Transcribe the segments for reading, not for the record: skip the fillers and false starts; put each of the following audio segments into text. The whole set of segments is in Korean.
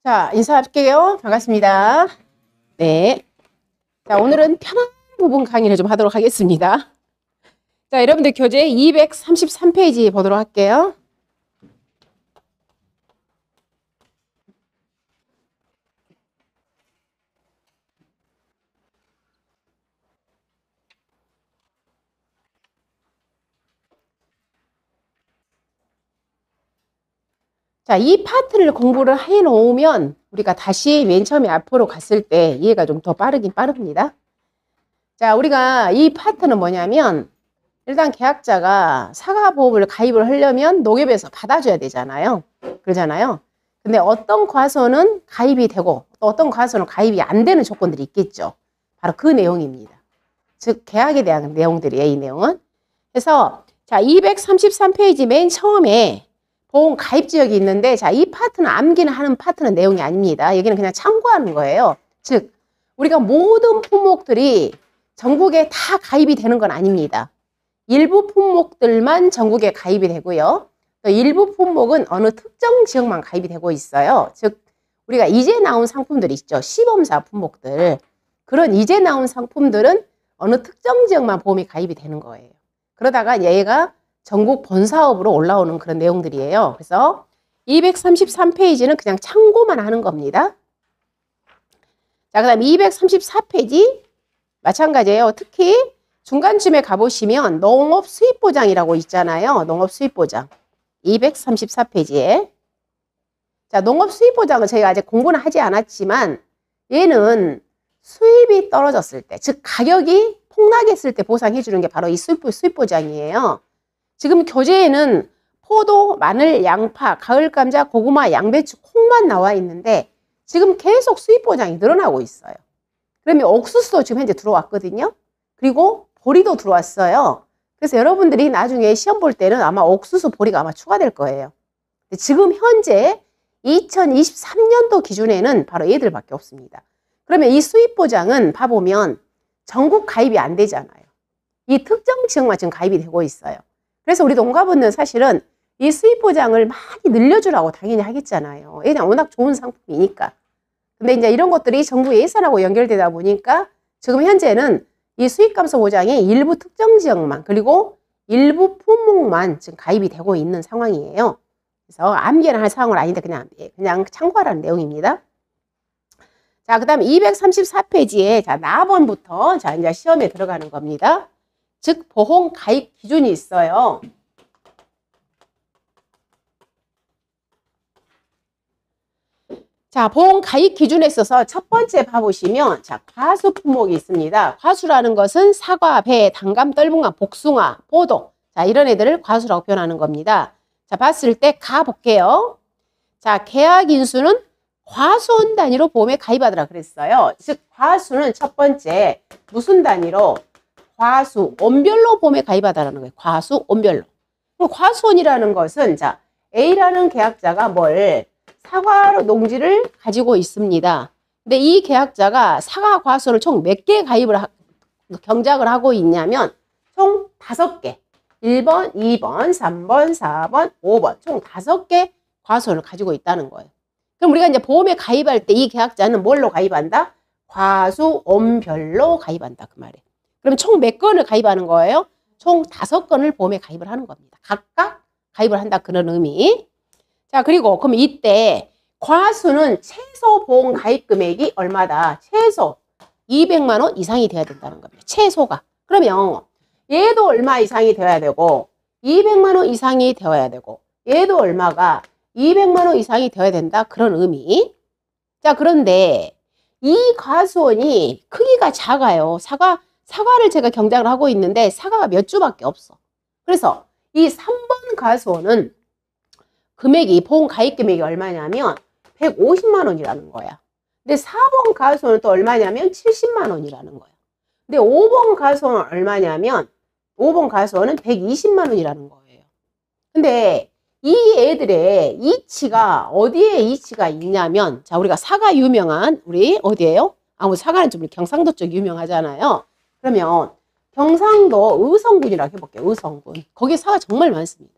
자, 인사할게요. 반갑습니다. 네. 자, 오늘은 편한 부분 강의를 좀 하도록 하겠습니다. 자, 여러분들 교재 233페이지 보도록 할게요. 자, 이 파트를 공부를 해 놓으면 우리가 다시 맨 처음에 앞으로 갔을 때 이해가 좀 더 빠르긴 빠릅니다. 자, 우리가 이 파트는 뭐냐면 일단 계약자가 사과보험을 가입을 하려면 농협에서 받아줘야 되잖아요. 그러잖아요. 근데 어떤 과소는 가입이 되고 또 어떤 과소는 가입이 안 되는 조건들이 있겠죠. 바로 그 내용입니다. 즉 계약에 대한 내용들이에요. 이 내용은. 그래서 자 233페이지 맨 처음에 보험 가입 지역이 있는데 자 이 파트는 암기는 하는 파트는 내용이 아닙니다. 여기는 그냥 참고하는 거예요. 즉 우리가 모든 품목들이 전국에 다 가입이 되는 건 아닙니다. 일부 품목들만 전국에 가입이 되고요. 또 일부 품목은 어느 특정 지역만 가입이 되고 있어요. 즉 우리가 이제 나온 상품들이 있죠. 시범사 품목들. 그런 이제 나온 상품들은 어느 특정 지역만 보험이 가입이 되는 거예요. 그러다가 얘가 전국 본사업으로 올라오는 그런 내용들이에요. 그래서 233페이지는 그냥 참고만 하는 겁니다. 자, 그 다음 234페이지 마찬가지예요. 특히 중간쯤에 가보시면 농업 수입보장이라고 있잖아요. 농업 수입보장 234페이지에 자 농업 수입보장은 저희가 아직 공부는 하지 않았지만 얘는 수입이 떨어졌을 때 즉 가격이 폭락했을 때 보상해 주는 게 바로 이 수입보장이에요. 지금 교재에는 포도, 마늘, 양파, 가을감자, 고구마, 양배추, 콩만 나와 있는데 지금 계속 수입보장이 늘어나고 있어요. 그러면 옥수수도 지금 현재 들어왔거든요. 그리고 보리도 들어왔어요. 그래서 여러분들이 나중에 시험 볼 때는 아마 옥수수, 보리가 아마 추가될 거예요. 지금 현재 2023년도 기준에는 바로 얘들밖에 없습니다. 그러면 이 수입보장은 봐보면 전국 가입이 안 되잖아요. 이 특정 지역만 지금 가입이 되고 있어요. 그래서 우리 농가분들은 사실은 이 수입보장을 많이 늘려주라고 당연히 하겠잖아요. 왜냐면 워낙 좋은 상품이니까. 근데 이제 이런 것들이 정부 예산하고 연결되다 보니까 지금 현재는 이 수익감소 보장이 일부 특정 지역만 그리고 일부 품목만 지금 가입이 되고 있는 상황이에요. 그래서 암기는 할 상황은 아닌데 그냥 참고하라는 내용입니다. 자, 그 다음 234페이지에 자, 나번부터 자, 이제 시험에 들어가는 겁니다. 즉, 보험 가입 기준이 있어요. 자, 보험 가입 기준에 있어서 첫 번째 봐보시면 자, 과수 품목이 있습니다. 과수라는 것은 사과, 배, 단감, 떫은감, 복숭아, 포도 자, 이런 애들을 과수라고 표현하는 겁니다. 자, 봤을 때 가볼게요. 자, 계약 인수는 과수원 단위로 보험에 가입하더라 그랬어요. 즉, 과수는 첫 번째 무슨 단위로? 과수원별로 보험에 가입하다라는 거예요. 과수원별로. 그럼 과수원이라는 것은 자, A라는 계약자가 뭘? 사과 농지를 가지고 있습니다. 근데 이 계약자가 사과 과수를 총 몇 개 경작을 하고 있냐면 총 5개. 1번, 2번, 3번, 4번, 5번 총 5개 과수를 가지고 있다는 거예요. 그럼 우리가 이제 보험에 가입할 때 이 계약자는 뭘로 가입한다? 과수원별로 가입한다 그 말이에요. 그럼 총 몇 건을 가입하는 거예요? 총 5건을 보험에 가입을 하는 겁니다. 각각 가입을 한다 그런 의미. 자, 그리고 그럼 이때 과수는 최소 보험 가입 금액이 얼마다? 최소 200만 원 이상이 돼야 된다는 겁니다. 최소가. 그러면 얘도 얼마 이상이 되어야 되고 200만 원 이상이 되어야 되고 얘도 얼마가 200만 원 이상이 되어야 된다 그런 의미. 자, 그런데 이 과수원이 크기가 작아요. 사과를 제가 경작을 하고 있는데 사과가 몇 주밖에 없어. 그래서 이 3번 과수원은 금액이 보험 가입 금액이 얼마냐면 150만 원이라는 거야. 근데 4번 과수원은 또 얼마냐면 70만 원이라는 거야. 근데 5번 과수원은 얼마냐면 5번 과수원은 120만 원이라는 거예요. 근데 이 애들의 이치가 어디에 이치가 있냐면 자 우리가 사과 유명한 우리 어디예요? 사과는 좀 경상도 쪽 유명하잖아요. 그러면 경상도 의성군이라고 해볼게요. 의성군. 거기 사과 정말 많습니다.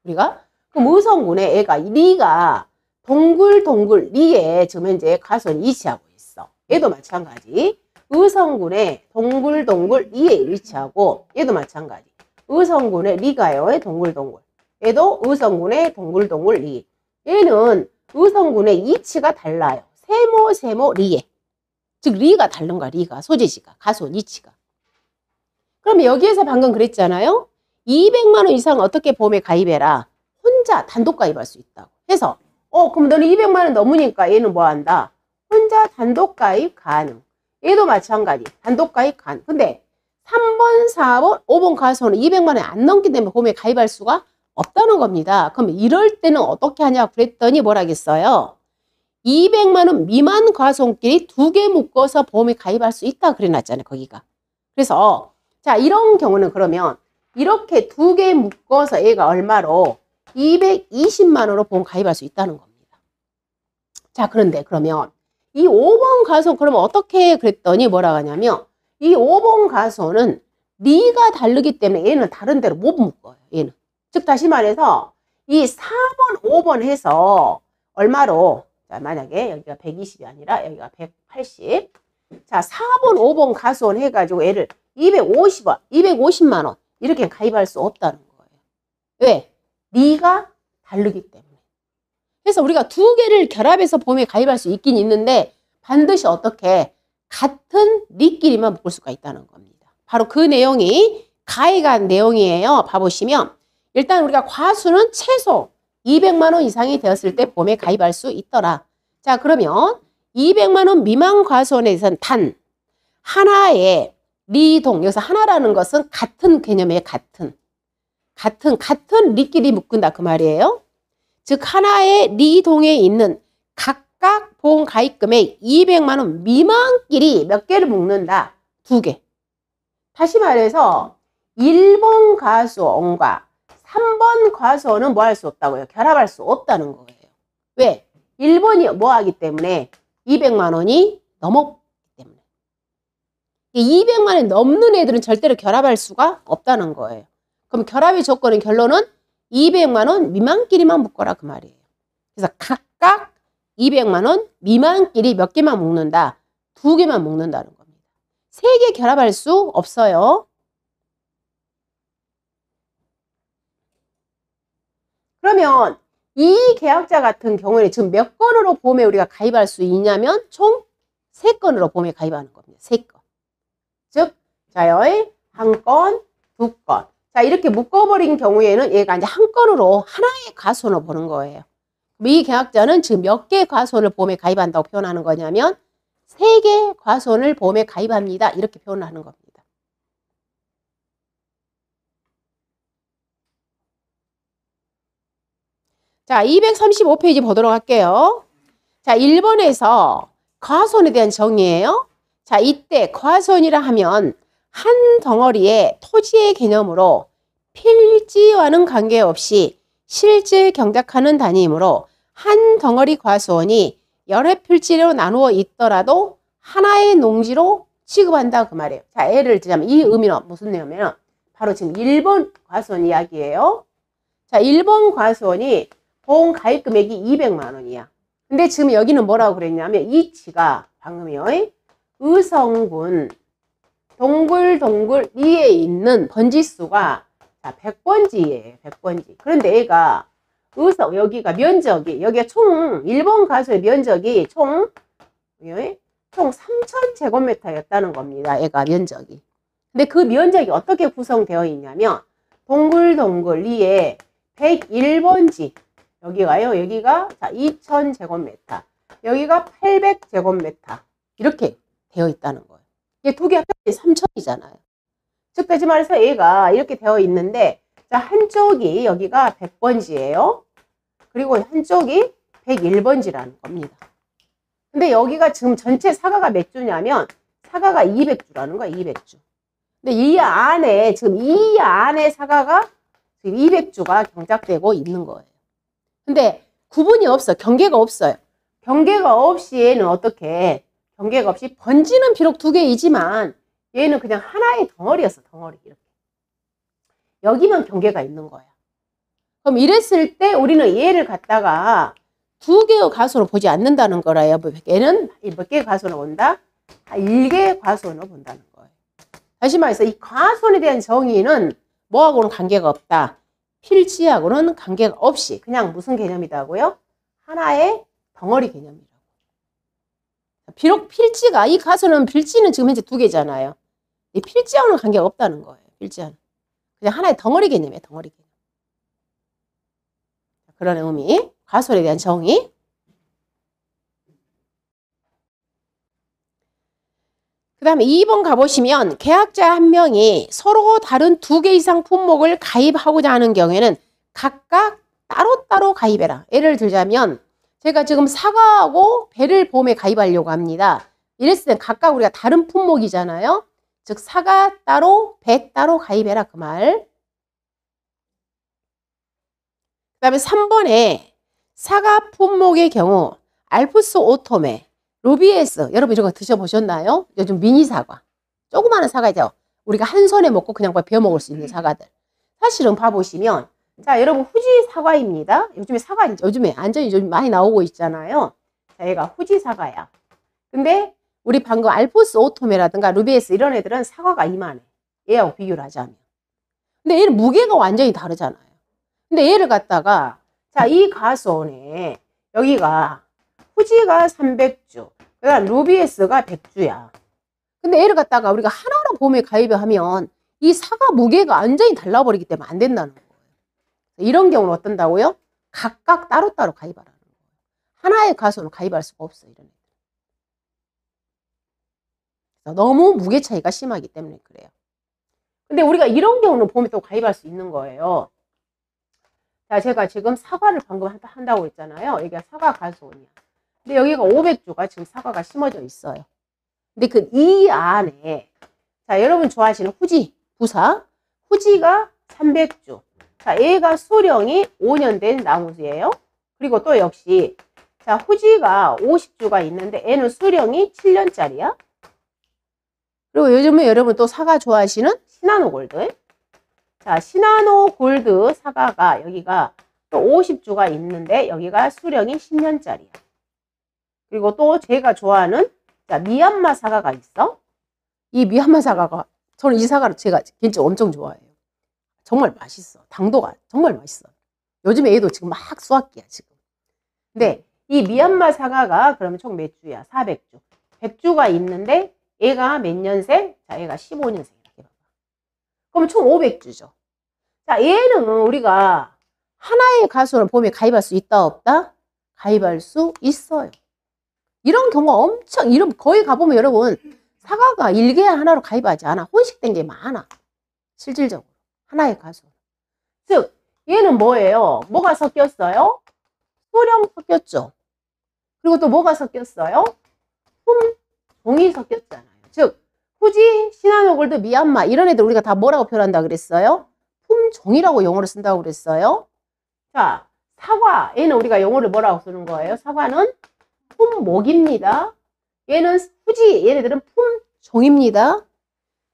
우리가 그럼 의성군에 애가 네가 동글동글 리에 지금 현재 가수원이 위치하고 있어. 얘도 마찬가지. 의성군의 동글동글 리에 위치하고 얘도 마찬가지. 의성군의 리가요의 동글동글. 얘도 의성군의 동글동글 리. 얘는 의성군의 위치가 달라요. 세모 리에. 즉 리가 다른 거야. 리가 소재지가 가수원 위치가. 그럼 여기에서 방금 그랬잖아요. 200만 원 이상 어떻게 보험에 가입해라. 혼자 단독 가입할 수 있다고. 해서 그럼 너는 200만 원 넘으니까 얘는 뭐 한다? 혼자 단독 가입 가능. 얘도 마찬가지. 단독 가입 가능. 근데 3번, 4번, 5번 가수원은 200만 원이 안 넘기 때문에 보험에 가입할 수가 없다는 겁니다. 그럼 이럴 때는 어떻게 하냐 그랬더니 뭐라겠어요? 200만 원 미만 과손끼리 2개 묶어서 보험에 가입할 수 있다 그래놨잖아요. 거기가. 그래서 자 이런 경우는 그러면 이렇게 2개 묶어서 얘가 얼마로 220만 원으로 보험 가입할 수 있다는 겁니다. 자 그런데 그러면 이 5번 가손 그러면 어떻게 그랬더니 뭐라고 하냐면 이 5번 가손은 리가 다르기 때문에 얘는 다른 데로 못 묶어요. 얘는. 즉 다시 말해서 이 4번, 5번 해서 얼마로 자 만약에 여기가 120이 아니라 여기가 180. 자 4번, 5번 가수원 해가지고 얘를 250원, 250만 원 이렇게 가입할 수 없다는 거예요. 왜? 리가 다르기 때문에. 그래서 우리가 2개를 결합해서 보험에 가입할 수 있긴 있는데 반드시 어떻게 같은 리끼리만 묶을 수가 있다는 겁니다. 바로 그 내용이 가액한 내용이에요. 봐보시면 일단 우리가 과수는 최소 200만 원 이상이 되었을 때 보험에 가입할 수 있더라. 자 그러면 200만 원 미만 과수원에 대해서는 단 하나의 리동, 여기서 하나라는 것은 같은 개념의 같은 리끼리 묶은다 그 말이에요. 즉 하나의 리동에 있는 각각 보험 가입금액 200만 원 미만끼리 몇 개를 묶는다? 2개. 다시 말해서 1번 과수원과 3번 과수원은 뭐 할 수 없다고요? 결합할 수 없다는 거예요. 왜? 1번이 뭐 하기 때문에 200만 원이 넘었기 때문에. 200만 원이 넘는 애들은 절대로 결합할 수가 없다는 거예요. 그럼 결합의 조건은 결론은 200만 원 미만끼리만 묶어라 그 말이에요. 그래서 각각 200만 원 미만끼리 몇 개만 묶는다? 2개만 묶는다는 겁니다. 3개 결합할 수 없어요. 그러면 이 계약자 같은 경우에 지금 몇 건으로 보험에 우리가 가입할 수 있냐면 총 3건으로 보험에 가입하는 겁니다. 3건. 즉, 자요, 1건, 2건. 자, 이렇게 묶어버린 경우에는 얘가 이제 한 건으로 하나의 과수원을 보는 거예요. 이 계약자는 지금 몇 개의 과수원을 보험에 가입한다고 표현하는 거냐면 3개 과수원을 보험에 가입합니다. 이렇게 표현을 하는 겁니다. 자, 235페이지 보도록 할게요. 자, 1번에서 과수원에 대한 정의예요. 자, 이때 과수원이라 하면 한 덩어리의 토지의 개념으로 필지와는 관계없이 실질 경작하는 단위이므로 한 덩어리 과수원이 여러 필지로 나누어 있더라도 하나의 농지로 취급한다 그 말이에요. 자, 예를 들자면 이 의미는 무슨 내용이냐면 바로 지금 1번 과수원 이야기예요. 자, 1번 과수원이 보험 가입 금액이 200만 원이야. 근데 지금 여기는 뭐라고 그랬냐면 이치가 방금이요. 의성군 동글동글 리에 있는 번지수가 자 100번지예요. 100번지. 그런데 얘가 여기가 면적이 여기가 총 1번 가수의 면적이 총 3000제곱미터였다는 겁니다. 얘가 면적이. 근데 그 면적이 어떻게 구성되어 있냐면 동글동글 리에 101번지 여기가요. 여기가 자 2000제곱미터. 여기가 800제곱미터. 이렇게 되어 있다는 거예요. 이게 두 개가 3000이잖아요. 즉 다시 말해서 얘가 이렇게 되어 있는데 자 한쪽이 여기가 100번지예요. 그리고 한쪽이 101번지라는 겁니다. 근데 여기가 지금 전체 사과가 몇 주냐면 사과가 200주라는 거야. 200주. 근데 이 안에 지금 이 안에 사과가 지금 200주가 경작되고 있는 거예요. 근데 구분이 없어. 경계가 없어요. 경계가 없이 얘는 어떻게 경계가 없이 번지는 비록 2개이지만 얘는 그냥 하나의 덩어리였어. 덩어리 이렇게. 여기만 경계가 있는 거야. 그럼 이랬을 때 우리는 얘를 갖다가 두 개의 과수로 보지 않는다는 거라요. 얘는 몇 개의 과수로 본다? 1개의 과수로 본다는 거예요. 다시 말해서 이 과수에 대한 정의는 뭐하고는 관계가 없다. 필지하고는 관계가 없이 그냥 무슨 개념이다고요? 하나의 덩어리 개념이라고. 비록 필지가 이 가수는 필지는 지금 현재 2개잖아요. 이 필지하고는 관계가 없다는 거예요. 필지하는 그냥 하나의 덩어리 개념이에요. 덩어리 개념. 그런 의미. 가설에 대한 정의. 그 다음에 2번 가보시면 계약자 한 명이 서로 다른 2개 이상 품목을 가입하고자 하는 경우에는 각각 따로따로 가입해라. 예를 들자면 제가 지금 사과하고 배를 보험에 가입하려고 합니다. 이랬을 땐 각각 우리가 다른 품목이잖아요. 즉 사과 따로 배 따로 가입해라 그 말. 그 다음에 3번에 사과 품목의 경우 알프스 오토메, 루비에스 여러분 이런 거 드셔보셨나요? 요즘 미니 사과 조그마한 사과죠. 우리가 한 손에 먹고 그냥 베어 먹을 수 있는 사과들. 사실은 봐보시면 자 여러분 후지 사과입니다. 요즘에 사과 요즘에 완전히 좀 많이 나오고 있잖아요. 자 얘가 후지 사과야. 근데 우리 방금 알프스 오토메라든가 루비에스 이런 애들은 사과가 이만해. 얘하고 비교를 하자면. 근데 얘는 무게가 완전히 다르잖아요. 근데 얘를 갖다가 자 이 가수원에 여기가 후지가 300주 그 다음 루비에스가 100주야. 근데 얘를 갖다가 우리가 하나로 보험에 가입하면 이 사과 무게가 완전히 달라버리기 때문에 안 된다는 거예요. 이런 경우는 어떤다고요? 각각 따로따로 가입하라는 거예요. 하나의 가수는 가입할 수가 없어. 이런 애들. 너무 무게 차이가 심하기 때문에 그래요. 근데 우리가 이런 경우는 보험에 또 가입할 수 있는 거예요. 자, 제가 지금 사과를 방금 한다고 했잖아요. 여기가 사과 가수원이야. 근데 여기가 500주가 지금 사과가 심어져 있어요. 근데 이 안에 자, 여러분 좋아하시는 후지 부사 후지가 300주. 자, 얘가 수령이 5년 된 나무예요. 그리고 또 역시 자, 후지가 50주가 있는데 얘는 수령이 7년짜리야. 그리고 요즘에 여러분 또 사과 좋아하시는 시나노 골드. 자, 시나노 골드 사과가 여기가 또 50주가 있는데 여기가 수령이 10년짜리야. 그리고 또 제가 좋아하는 자, 미얀마 사과가 있어. 이 미얀마 사과가 저는 이 사과를 제가 개인적으로 엄청 좋아해요. 정말 맛있어. 당도가 정말 맛있어. 요즘에 얘도 지금 막 수확기야 지금. 근데 이 미얀마 사과가 그러면 총 몇 주야? 400주. 100주가 있는데 얘가 몇 년생? 자, 얘가 15년생. 그럼 총 500주죠. 자, 얘는 우리가 하나의 가수를 보험에 가입할 수 있다, 없다? 가입할 수 있어요. 이런 경우가 엄청, 거의 가보면 여러분, 사과가 1개 하나로 가입하지 않아. 혼식된 게 많아. 실질적으로. 하나의 가수. 즉, 얘는 뭐예요? 뭐가 섞였어요? 수령 섞였죠. 그리고 또 뭐가 섞였어요? 품종이 섞였잖아요. 즉, 후지, 시나노 골드, 미얀마 이런 애들 우리가 다 뭐라고 표현한다 그랬어요? 품종이라고 용어를 쓴다고 그랬어요. 자, 사과 얘는 우리가 용어를 뭐라고 쓰는 거예요? 사과는 품목입니다. 얘는 후지 얘네들은 품종입니다.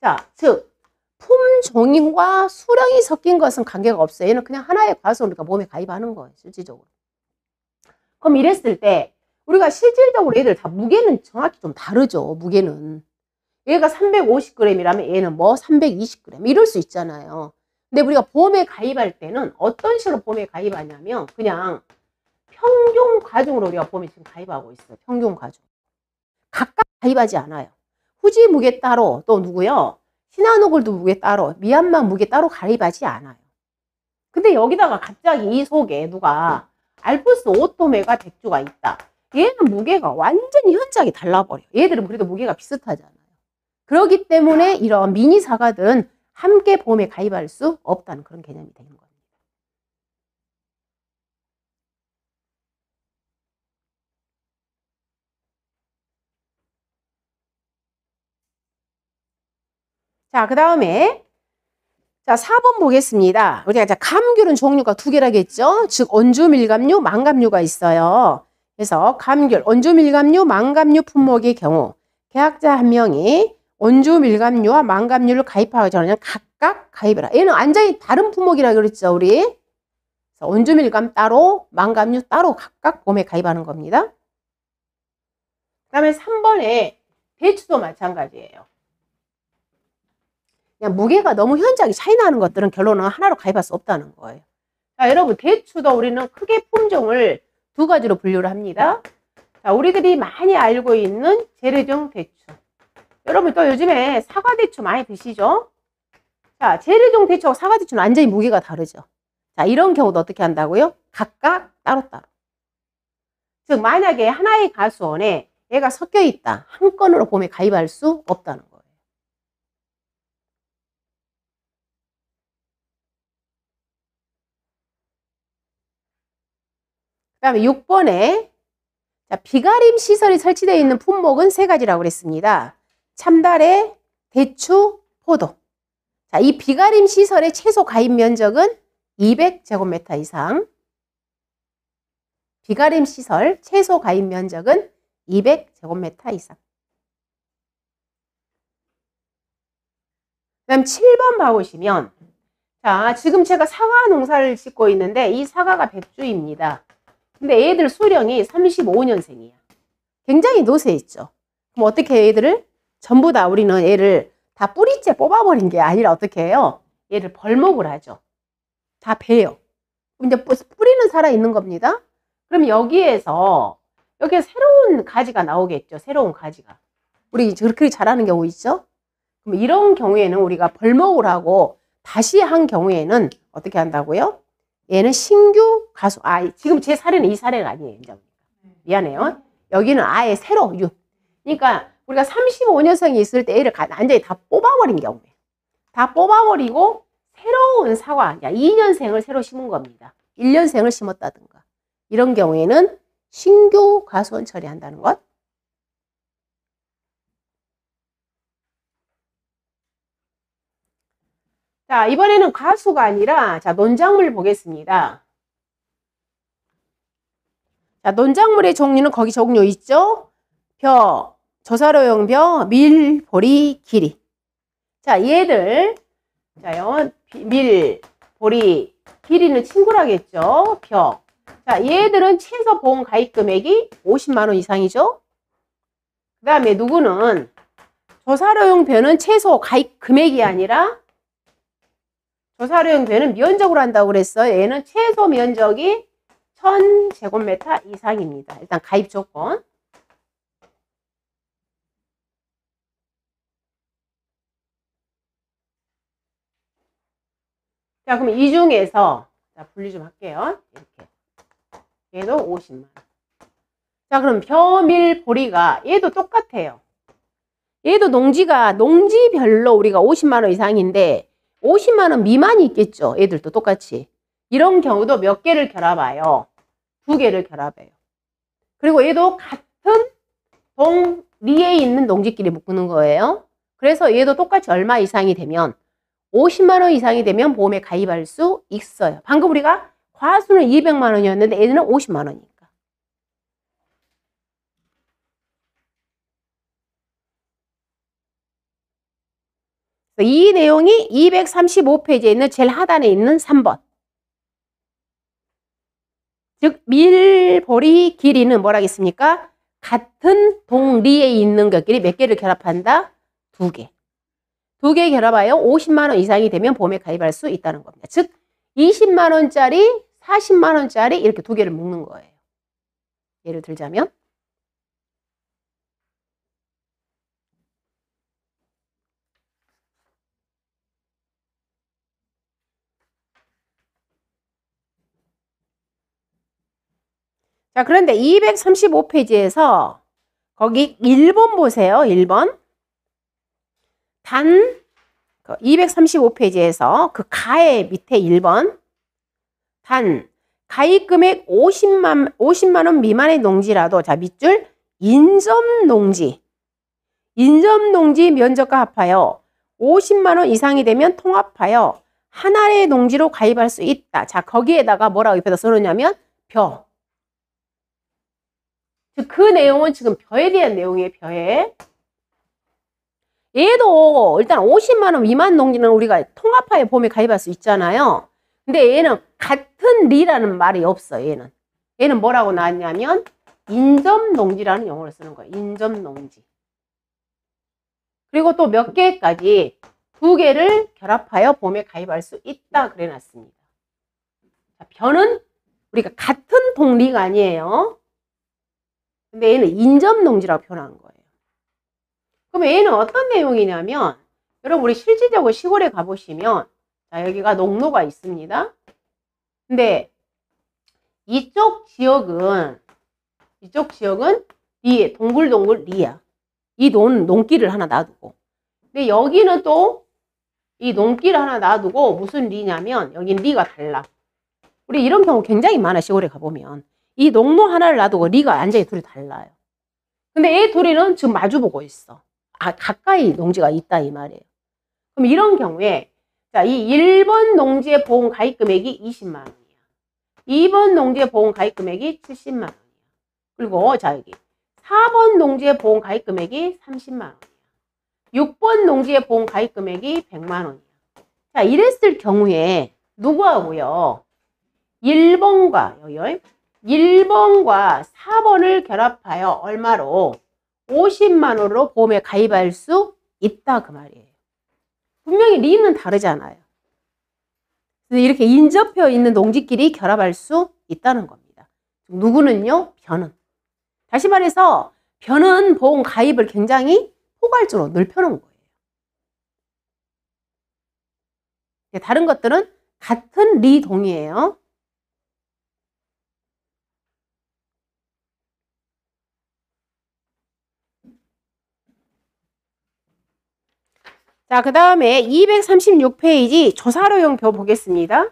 자, 즉 품종과 수령이 섞인 것은 관계가 없어요. 얘는 그냥 하나의 과수로 우리가 몸에 가입하는 거예요. 실질적으로. 그럼 이랬을 때 우리가 실질적으로 얘들 다 무게는 정확히 좀 다르죠. 무게는. 얘가 350g이라면 얘는 뭐 320g 이럴 수 있잖아요. 근데 우리가 보험에 가입할 때는 어떤 식으로 보험에 가입하냐면 그냥 평균 과중으로 우리가 보험에 지금 가입하고 있어요. 평균 과중. 각각 가입하지 않아요. 후지 무게 따로 또 누구요? 시나노골드 무게 따로 미얀마 무게 따로 가입하지 않아요. 근데 여기다가 갑자기 이 속에 누가 알프스 오토메가 100주가 있다. 얘는 무게가 완전히 현저하게 달라버려. 얘들은 그래도 무게가 비슷하잖아요. 그렇기 때문에 이런 미니 사과들은 함께 보험에 가입할 수 없다는 그런 개념이 되는 겁니다. 자, 그 다음에 자 4번 보겠습니다. 우리가 이제 감귤은 종류가 2개라겠죠. 즉 온주밀감류, 망감류가 있어요. 그래서 감귤, 온주밀감류, 망감류 품목의 경우 계약자 한 명이 온주밀감류와 망감류를 가입하기 전에는 각각 가입해라. 얘는 완전히 다른 품목이라 그랬죠, 우리. 그래서 온주밀감 따로, 망감류 따로 각각 보험에 가입하는 겁니다. 그 다음에 3번에 대추도 마찬가지예요. 그냥 무게가 너무 현저하게 차이 나는 것들은 결론은 하나로 가입할 수 없다는 거예요. 자, 여러분, 대추도 우리는 크게 품종을 두 가지로 분류를 합니다. 자, 우리들이 많이 알고 있는 재래종 대추. 여러분 또 요즘에 사과대추 많이 드시죠? 자, 재래종 대추하고 사과대추는 완전히 무게가 다르죠. 자, 이런 경우도 어떻게 한다고요? 각각 따로따로. 즉, 만약에 하나의 가수원에 얘가 섞여 있다. 한 건으로 보험에 가입할 수 없다는 거예요. 그 다음에 6번에 자, 비가림 시설이 설치되어 있는 품목은 세 가지라고 그랬습니다. 참다래, 대추, 포도. 자, 이 비가림 시설의 최소 가입 면적은 200제곱미터 이상. 비가림 시설 최소 가입 면적은 200제곱미터 이상. 그 다음 7번 봐보시면, 자, 지금 제가 사과 농사를 짓고 있는데 이 사과가 100주입니다. 근데 애들 수령이 35년생이야. 굉장히 노쇠했죠. 그럼 어떻게 해요, 애들을? 전부 다 우리는 얘를 다 뿌리째 뽑아버린 게 아니라 어떻게 해요? 얘를 벌목을 하죠. 다 베요. 이제 뿌리는 살아있는 겁니다. 그럼 여기에서 새로운 가지가 나오겠죠. 새로운 가지가. 우리 그렇게 자라는 경우 있죠? 그럼 이런 경우에는 우리가 벌목을 하고 다시 한 경우에는 어떻게 한다고요? 얘는 신규 가수. 아, 지금 제 사례는 이 사례가 아니에요. 미안해요. 여기는 아예 새로 그러니까 우리가 35년생이 있을 때 얘를 완전히 다 뽑아버린 경우에 다 뽑아버리고 새로운 사과, 2년생을 새로 심은 겁니다. 1년생을 심었다든가 이런 경우에는 신규 가수원 처리한다는 것. 자, 이번에는 가수가 아니라 자, 논작물 보겠습니다. 자, 논작물의 종류는 거기 종류 있죠? 벼, 조사로용 벼, 밀, 보리, 기리. 자, 얘들 자요, 밀, 보리, 기리는 친구라겠죠? 벼. 자, 얘들은 최소 보험 가입 금액이 50만 원 이상이죠? 그 다음에 누구는 조사로용 벼는 최소 가입 금액이 아니라 조사료용 벼는 면적으로 한다고 그랬어요. 얘는 최소 면적이 1000제곱미터 이상입니다. 일단 가입 조건. 자, 그럼 이 중에서 자, 분리 좀 할게요. 이렇게. 얘도 50만 원. 자, 그럼 벼, 밀, 보리가 얘도 똑같아요. 얘도 농지별로 우리가 50만 원 이상인데 50만 원 미만이 있겠죠. 애들도 똑같이. 이런 경우도 몇 개를 결합해요. 2개를 결합해요. 그리고 얘도 같은 동리에 있는 농지끼리 묶는 거예요. 그래서 얘도 똑같이 얼마 이상이 되면 50만 원 이상이 되면 보험에 가입할 수 있어요. 방금 우리가 과수는 200만 원이었는데 얘는 50만 원이니까. 이 내용이 235페이지에 있는 제일 하단에 있는 3번. 즉 밀, 보리, 기리는 뭐라겠습니까? 같은 동리에 있는 것끼리 몇 개를 결합한다? 2개. 2개 결합하여 50만 원 이상이 되면 보험에 가입할 수 있다는 겁니다. 즉 20만 원짜리, 40만 원짜리 이렇게 2개를 묶는 거예요. 예를 들자면 자, 그런데 235페이지에서 거기 1번 보세요. 1번. 단 235페이지에서 그 가의 밑에 1번. 단 가입금액 50만 원 미만의 농지라도 자, 밑줄 인접농지. 인접농지 면적과 합하여 50만 원 이상이 되면 통합하여 하나의 농지로 가입할 수 있다. 자, 거기에다가 뭐라고 옆에다 써놓냐면 벼. 그 내용은 지금 벼에 대한 내용이에요. 벼에. 얘도 일단 50만 원 미만 농지는 우리가 통합하여 보험에 가입할 수 있잖아요. 근데 얘는 같은 리라는 말이 없어. 얘는 뭐라고 나왔냐면 인접농지라는 용어를 쓰는 거예요. 인접농지. 그리고 또 몇 개까지 2개를 결합하여 보험에 가입할 수 있다 그래 놨습니다. 자, 변은 우리가 같은 동리가 아니에요. 근데 얘는 인접농지라고 표현한 거예요. 그러면 얘는 어떤 내용이냐면 여러분 우리 실질적으로 시골에 가보시면 자, 여기가 농로가 있습니다. 근데 이쪽 지역은 리에 동글동글 리야. 이 농길을 하나 놔두고. 근데 여기는 또 이 농길을 하나 놔두고 무슨 리냐면 여긴 리가 달라. 우리 이런 경우 굉장히 많아. 시골에 가보면 이 농로 하나를 놔두고 리가 완전히 둘이 달라요. 근데 이 둘이는 지금 마주보고 있어. 아, 가까이 농지가 있다 이 말이에요. 그럼 이런 경우에 자, 이 1번 농지의 보험 가입 금액이 20만 원이야. 2번 농지의 보험 가입 금액이 70만 원이야. 그리고 자, 여기 4번 농지의 보험 가입 금액이 30만 원이야. 6번 농지의 보험 가입 금액이 100만 원이야. 자, 이랬을 경우에 누구하고요? 1번과 4번을 결합하여 얼마로? 50만 원으로 보험에 가입할 수 있다 그 말이에요. 분명히 리는 다르잖아요. 그래서 이렇게 인접해 있는 농지끼리 결합할 수 있다는 겁니다. 누구는요? 변은. 다시 말해서 변은 보험 가입을 굉장히 포괄적으로 넓혀놓은 거예요. 다른 것들은 같은 리 동이에요. 자, 그 다음에 236페이지 조사료용표 보겠습니다.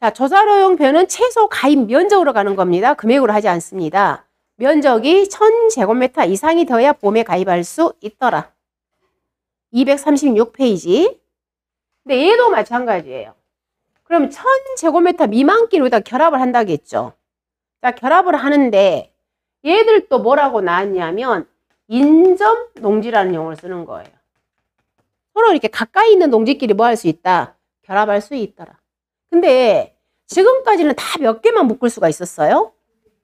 자, 조사료용표는 최소 가입 면적으로 가는 겁니다. 금액으로 하지 않습니다. 면적이 1000제곱미터 이상이 되어야 보험에 가입할 수 있더라. 236페이지. 근데 얘도 마찬가지예요. 그럼 1000제곱미터 미만끼리 여기다 결합을 한다겠죠. 자, 결합을 하는데 얘들도 뭐라고 나왔냐면 인접농지라는 용어를 쓰는 거예요. 서로 이렇게 가까이 있는 농지끼리 뭐 할 수 있다? 결합할 수 있더라. 근데 지금까지는 다 몇 개만 묶을 수가 있었어요?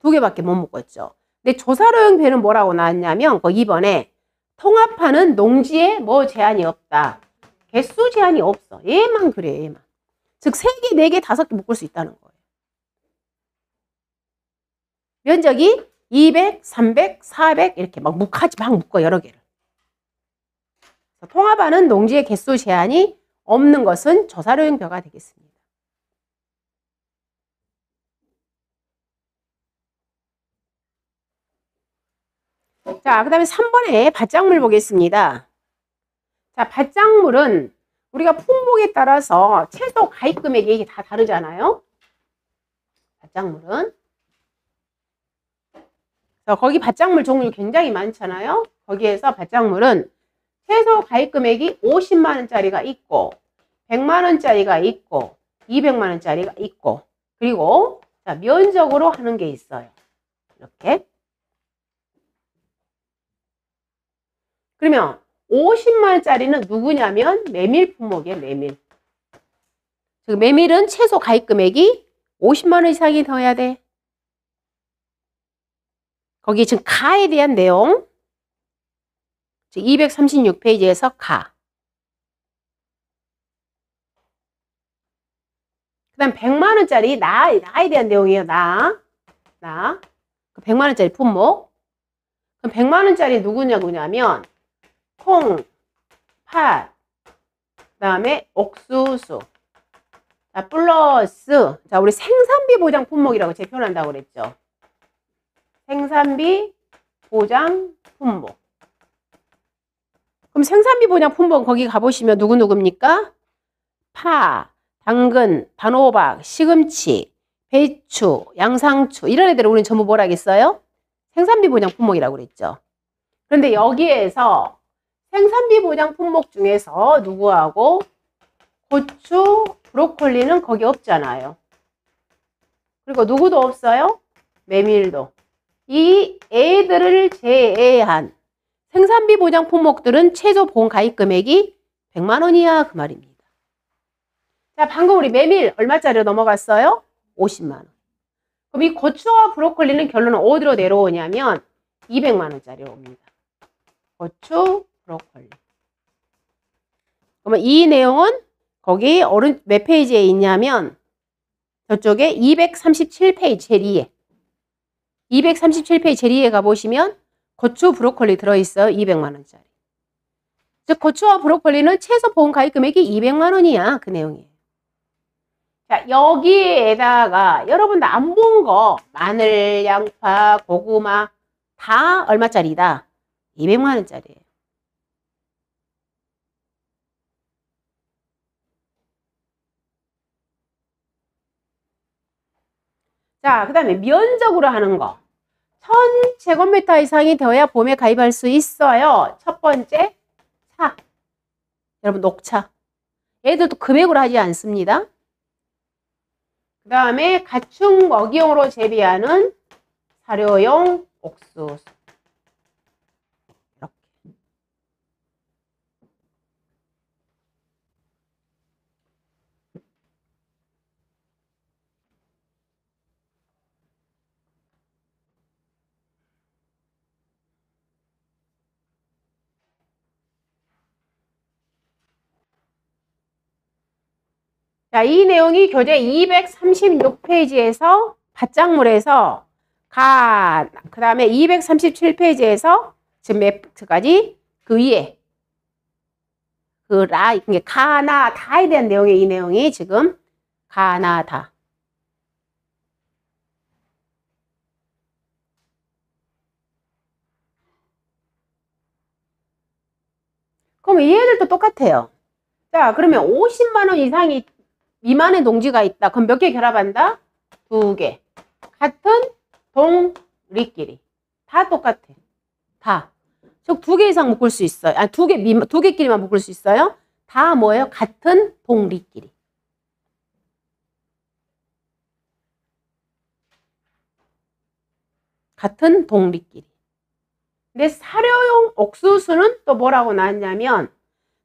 2개밖에 못 묶었죠. 근데 조사료용표는 뭐라고 나왔냐면 그 2번에 통합하는 농지에 뭐 제한이 없다. 개수 제한이 없어. 얘만 그래, 얘만. 즉 3개, 4개, 5개 묶을 수 있다는 거예요. 면적이 200, 300, 400 이렇게 막 묶어 여러 개를. 통합하는 농지의 개수 제한이 없는 것은 조사료용표가 되겠습니다. 자, 그 다음에 3번에 밭작물 보겠습니다. 자, 밭작물은 우리가 품목에 따라서 최소 가입 금액이 다 다르잖아요. 밭작물은. 거기 밭작물 종류 굉장히 많잖아요. 거기에서 밭작물은 최소 가입 금액이 50만 원짜리가 있고 100만 원짜리가 있고 200만 원짜리가 있고 그리고 자, 면적으로 하는 게 있어요. 이렇게. 그러면 50만 원짜리는 누구냐면 메밀 품목이에요. 메밀. 즉 메밀은 최소 가입 금액이 50만 원 이상이 되어야 돼. 거기 지금 가에 대한 내용 236페이지에서 가. 그 다음 100만 원짜리 나에 대한 내용이에요. 나. 100만 원짜리 품목. 그럼 100만 원짜리 누구냐면 콩, 팥, 그 다음에 옥수수. 자, 플러스 자, 우리 생산비 보장 품목이라고 제 표현한다고 그랬죠. 생산비 보장 품목. 그럼 생산비 보장 품목 거기 가보시면 누구입니까? 파, 당근, 단호박, 시금치, 배추, 양상추 이런 애들을 우리는 전부 뭐라 하겠어요? 생산비 보장 품목이라고 그랬죠. 그런데 여기에서 생산비 보장 품목 중에서 누구하고 고추, 브로콜리는 거기 없잖아요. 그리고 누구도 없어요? 메밀도. 이 애들을 제외한 생산비 보장 품목들은 최소 보험 가입 금액이 100만 원이야 그 말입니다. 자, 방금 우리 메밀 얼마짜리로 넘어갔어요? 50만 원. 그럼 이 고추와 브로콜리는 결론은 어디로 내려오냐면 200만 원짜리로 옵니다. 고추, 브로콜리. 그러면 이 내용은 거기 몇 페이지에 있냐면 저쪽에 237페이지 제일 위에 237페이지 제일 위에 가보시면 고추, 브로콜리 들어있어요. 200만 원짜리. 즉 고추와 브로콜리는 최소 보험 가입 금액이 200만 원이야. 그 내용이에요. 자, 여기에다가 여러분들 안 본 거 마늘, 양파, 고구마 다 얼마짜리다? 200만 원짜리예요. 자, 그 다음에 면적으로 하는 거. 1000제곱미터 이상이 되어야 보험에 가입할 수 있어요. 첫 번째, 차. 여러분, 녹차. 얘들도 금액으로 하지 않습니다. 그 다음에 가축 먹이용으로 재배하는 사료용 옥수수. 이렇게. 자, 이 내용이 교재 236페이지에서 밭작물에서 그 다음에 237페이지에서 지금 매트까지 그 위에 이게 가나다에 대한 내용이 이 내용이 지금 가나다. 그럼 얘들도 똑같아요. 자, 그러면 50만 원 이상이 미만의 농지가 있다. 그럼 몇 개 결합한다? 2개. 같은 동리끼리. 다 똑같아. 다. 즉 2개 이상 묶을 수 있어요. 아니, 2개끼리만 묶을 수 있어요. 다 뭐예요? 같은 동리끼리. 같은 동리끼리. 근데 사료용 옥수수는 또 뭐라고 나왔냐면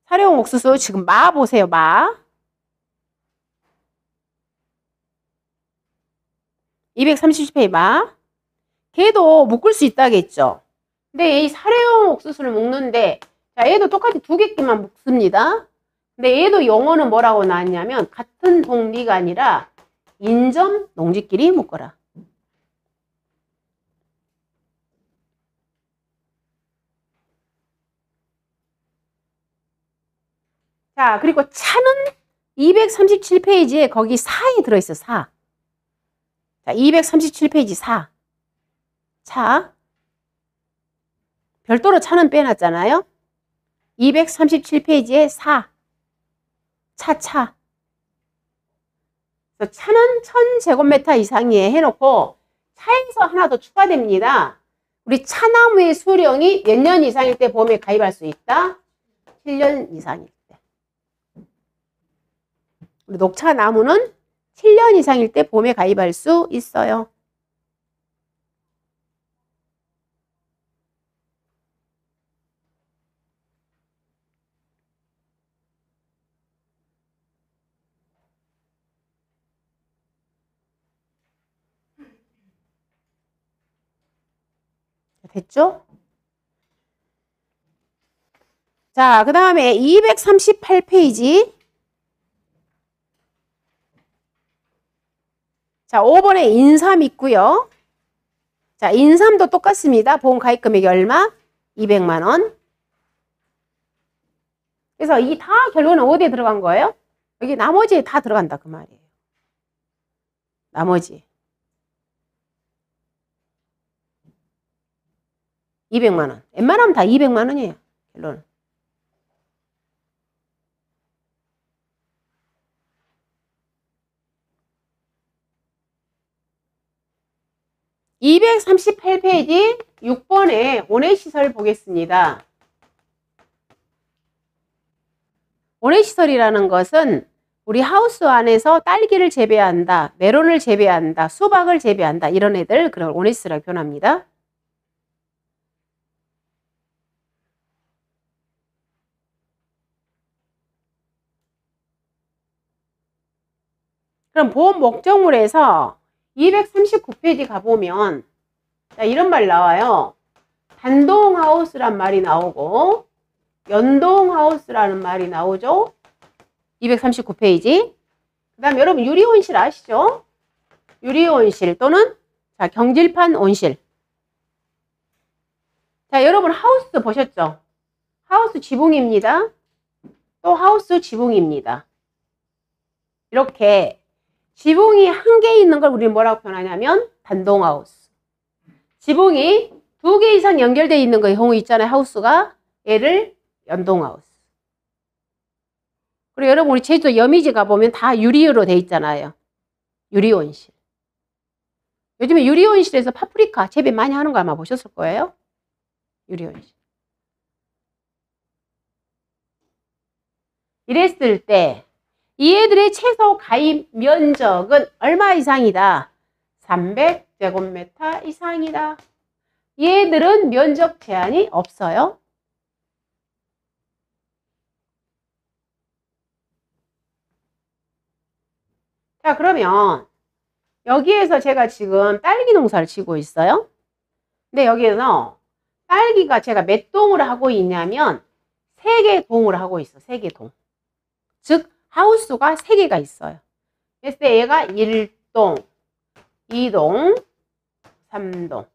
사료용 옥수수 지금 마 보세요. 마. 237페이지 마. 걔도 묶을 수 있다겠죠. 근데 이 사료용 옥수수를 묶는데 자, 얘도 똑같이 2개끼만 묶습니다. 근데 얘도 용어는 뭐라고 나왔냐면 같은 동리가 아니라 인접 농지끼리 묶어라. 자, 그리고 차는 237페이지에 거기 사에 들어있어. 사. 자, 237페이지 사. 차. 별도로 차는 빼놨잖아요. 237페이지에 사. 차. 차는 1000제곱미터 이상이 해놓고 차에서 하나 더 추가됩니다. 우리 차나무의 수령이 몇 년 이상일 때 보험에 가입할 수 있다? 7년 이상일 때. 우리 녹차나무는 7년 이상일 때 보험에 가입할 수 있어요. 됐죠? 자, 그 다음에 238페이지. 자, 5번에 인삼 있고요. 자, 인삼도 똑같습니다. 보험 가입 금액이 얼마? 200만 원. 그래서 이 다 결론은 어디에 들어간 거예요? 여기 나머지에 다 들어간다 그 말이에요. 나머지. 200만 원. 웬만하면 다 200만 원이에요. 결론은. (238페이지) 6번에 온해시설 보겠습니다. 온해시설이라는 것은 우리 하우스 안에서 딸기를 재배한다, 메론을 재배한다, 수박을 재배한다 이런 애들 그걸 온해시설이라고 표현합니다. 그럼 보험 목적물에서 239페이지 가보면 자, 이런 말 나와요. 단동하우스란 말이 나오고 연동하우스라는 말이 나오죠. 239페이지. 그 다음 여러분 유리온실 아시죠? 유리온실 또는 자, 경질판 온실. 자, 여러분 하우스 보셨죠? 하우스 지붕입니다. 또 하우스 지붕입니다. 이렇게 지붕이 한 개 있는 걸 우리는 뭐라고 표현하냐면 단동하우스. 지붕이 2개 이상 연결되어 있는 거의 경우 있잖아요. 하우스가. 얘를 연동하우스. 그리고 여러분 우리 제주도 여미지 가보면 다 유리로 돼 있잖아요. 유리온실. 요즘에 유리온실에서 파프리카 재배 많이 하는 거 아마 보셨을 거예요. 유리온실. 이랬을 때 얘들의 최소 가입 면적은 얼마 이상이다? 300제곱미터 이상이다. 얘들은 면적 제한이 없어요. 자, 그러면 여기에서 제가 지금 딸기 농사를 지고 있어요. 근데 여기에서 딸기가 제가 몇 동을 하고 있냐면 3개 동을 하고 있어. 3개 동. 즉 하우스가 3개가 있어요. 그래서 얘가 1동, 2동, 3동.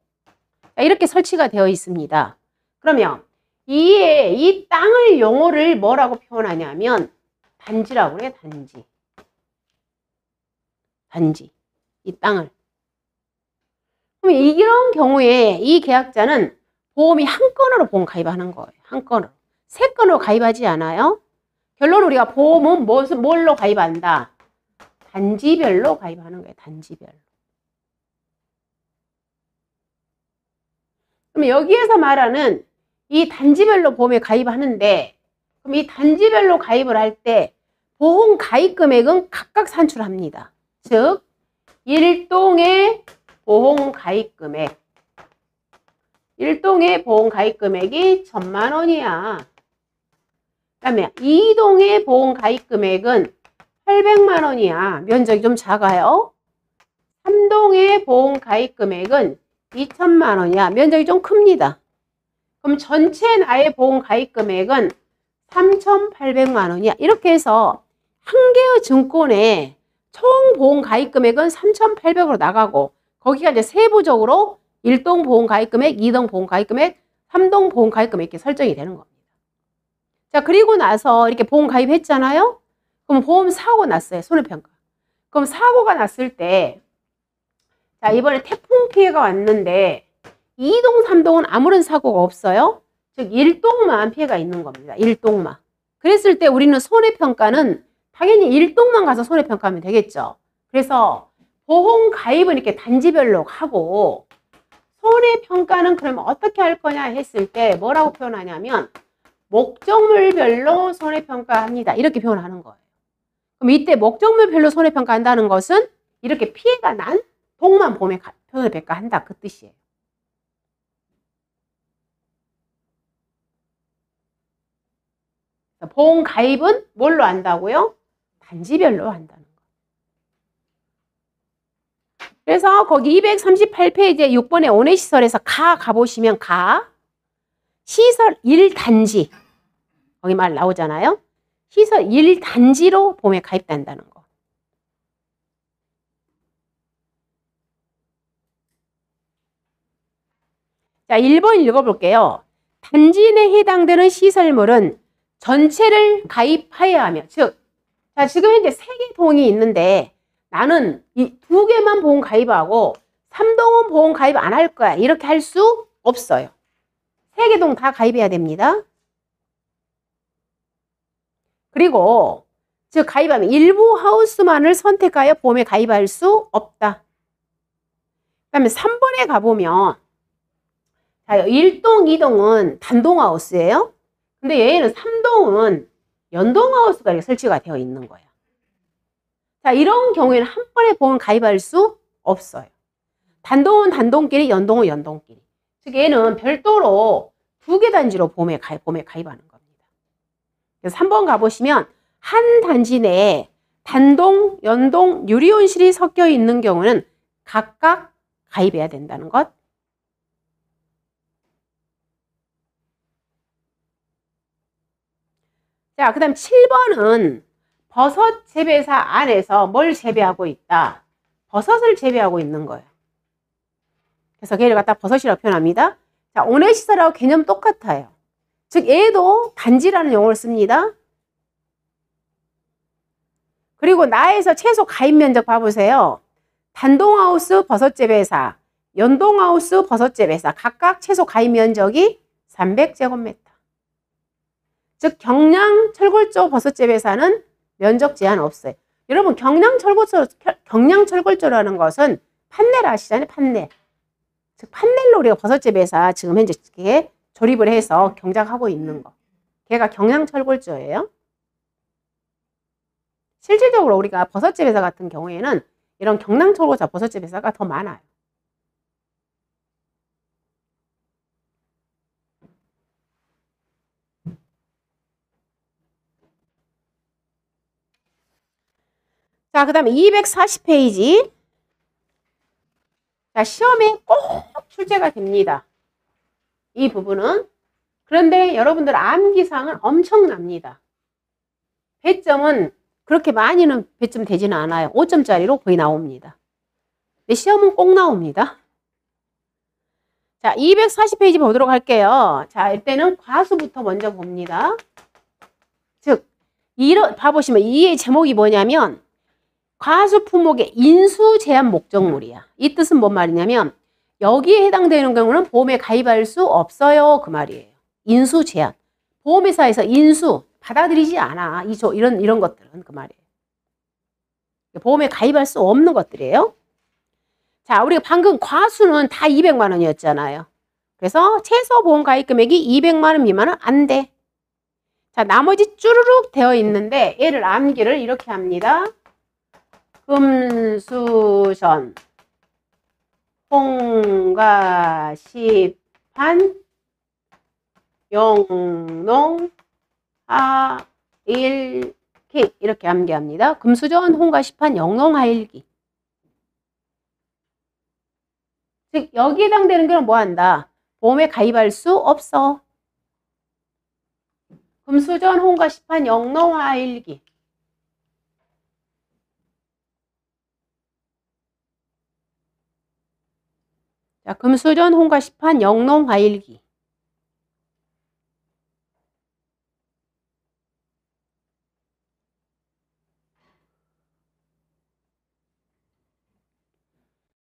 이렇게 설치가 되어 있습니다. 그러면 이 땅을 용어를 뭐라고 표현하냐면 단지라고 그래요. 단지. 단지. 이 땅을. 그럼 이런 경우에 이 계약자는 보험이 한 건으로 보험 가입하는 거예요. 한 건으로. 3건으로 가입하지 않아요. 결론 우리가 보험은 뭘로 가입한다? 단지별로 가입하는 거예요. 단지별로. 그럼 여기에서 말하는 이 단지별로 보험에 가입하는데 그럼 이 단지별로 가입을 할 때 보험 가입 금액은 각각 산출합니다. 즉 1동의 보험 가입 금액 1동의 보험 가입 금액이 1000만 원이야. 그 다음에 2동의 보험 가입 금액은 800만 원이야. 면적이 좀 작아요. 3동의 보험 가입 금액은 2천만 원이야. 면적이 좀 큽니다. 그럼 전체 나의 보험 가입 금액은 3,800만 원이야. 이렇게 해서 한 개의 증권에 총 보험 가입 금액은 3,800으로 나가고 거기가 이제 세부적으로 1동 보험 가입 금액, 2동 보험 가입 금액, 3동 보험 가입 금액 이렇게 설정이 되는 겁니다. 자, 그리고 나서 이렇게 보험 가입했잖아요. 그럼 보험 사고 났어요. 손해평가. 그럼 사고가 났을 때 자, 이번에 태풍 피해가 왔는데 2동, 3동은 아무런 사고가 없어요. 즉 1동만 피해가 있는 겁니다. 1동만. 그랬을 때 우리는 손해평가는 당연히 1동만 가서 손해평가하면 되겠죠. 그래서 보험 가입은 이렇게 단지별로 하고 손해평가는 그러면 어떻게 할 거냐 했을 때 뭐라고 표현하냐면 목적물별로 손해평가합니다. 이렇게 표현하는 거예요. 그럼 이때 목적물별로 손해평가한다는 것은 이렇게 피해가 난 동만 보험에 손해평가한다 그 뜻이에요. 보험 가입은 뭘로 한다고요? 단지별로 한다는 거. 그래서 거기 238페이지에 6번에 온해시설에서 가보시면 시설 1단지 거기 말 나오잖아요. 시설 1단지로 보험에 가입된다는 거. 자, 1번 읽어볼게요. 단지 내에 해당되는 시설물은 전체를 가입하여야 하며 즉 자, 지금 현재 3개 동이 있는데 나는 이 2개만 보험 가입하고 3동은 보험 가입 안 할 거야. 이렇게 할 수 없어요. 3개 동 다 가입해야 됩니다. 그리고 즉 가입하면 일부 하우스만을 선택하여 보험에 가입할 수 없다. 그 다음에 3번에 가보면 자, 1동, 2동은 단동하우스예요. 근데 얘는 3동은 연동하우스가 이렇게 설치가 되어 있는 거예요. 자, 이런 경우에는 한 번에 보험 가입할 수 없어요. 단동은 단동끼리, 연동은 연동끼리. 즉 얘는 별도로 2개 단지로 보험에 가입하는 겁니다. 그래서 3번 가보시면 한 단지 내에 단동, 연동, 유리온실이 섞여 있는 경우는 각각 가입해야 된다는 것. 자, 그 다음 7번은 버섯 재배사 안에서 뭘 재배하고 있다? 버섯을 재배하고 있는 거예요. 그래서 걔를 갖다 버섯이라고 표현합니다. 자, 오네시스라고 개념 똑같아요. 즉, 얘도 단지라는 용어를 씁니다. 그리고 나에서 최소 가입 면적 봐보세요. 단동하우스 버섯 재배사, 연동하우스 버섯 재배사 각각 최소 가입 면적이 300제곱미터. 즉 경량 철골조 버섯 재배사는 면적 제한 없어요. 여러분 경량 철골조라는 것은 판넬 아시잖아요. 판넬. 즉 판넬로 우리가 버섯 재배사 지금 현재 조립을 해서 경작하고 있는 거. 걔가 경량 철골조예요. 실질적으로 우리가 버섯 재배사 같은 경우에는 이런 경량 철골조 버섯 재배사가 더 많아요. 자, 그 다음에 240페이지. 자, 시험에 꼭 출제가 됩니다. 이 부분은. 그런데 여러분들 암기사항은 엄청납니다. 배점은 그렇게 많이는 배점 되지는 않아요. 5점짜리로 거의 나옵니다. 근데 시험은 꼭 나옵니다. 자, 240페이지 보도록 할게요. 자, 이때는 과수부터 먼저 봅니다. 즉, 봐보시면 이 제목이 뭐냐면 과수 품목의 인수 제한 목적물이야. 이 뜻은 뭔 말이냐면 여기에 해당되는 경우는 보험에 가입할 수 없어요. 그 말이에요. 인수 제한. 보험회사에서 인수 받아들이지 않아. 이런 것들은 그 말이에요. 보험에 가입할 수 없는 것들이에요. 자, 우리가 방금 과수는 다 200만 원이었잖아요. 그래서 최소 보험 가입 금액이 200만 원 미만은 안 돼. 자, 나머지 쭈루룩 되어 있는데 얘를 암기를 이렇게 합니다. 금수전, 홍가시판, 영농, 하일기 이렇게 암기합니다. 금수전, 홍가시판, 영농, 하일기. 즉 여기에 해당되는 건 뭐한다? 보험에 가입할 수 없어. 금수전, 홍가시판, 영농, 하일기. 자, 금수전, 홍가시판, 영농, 화일기.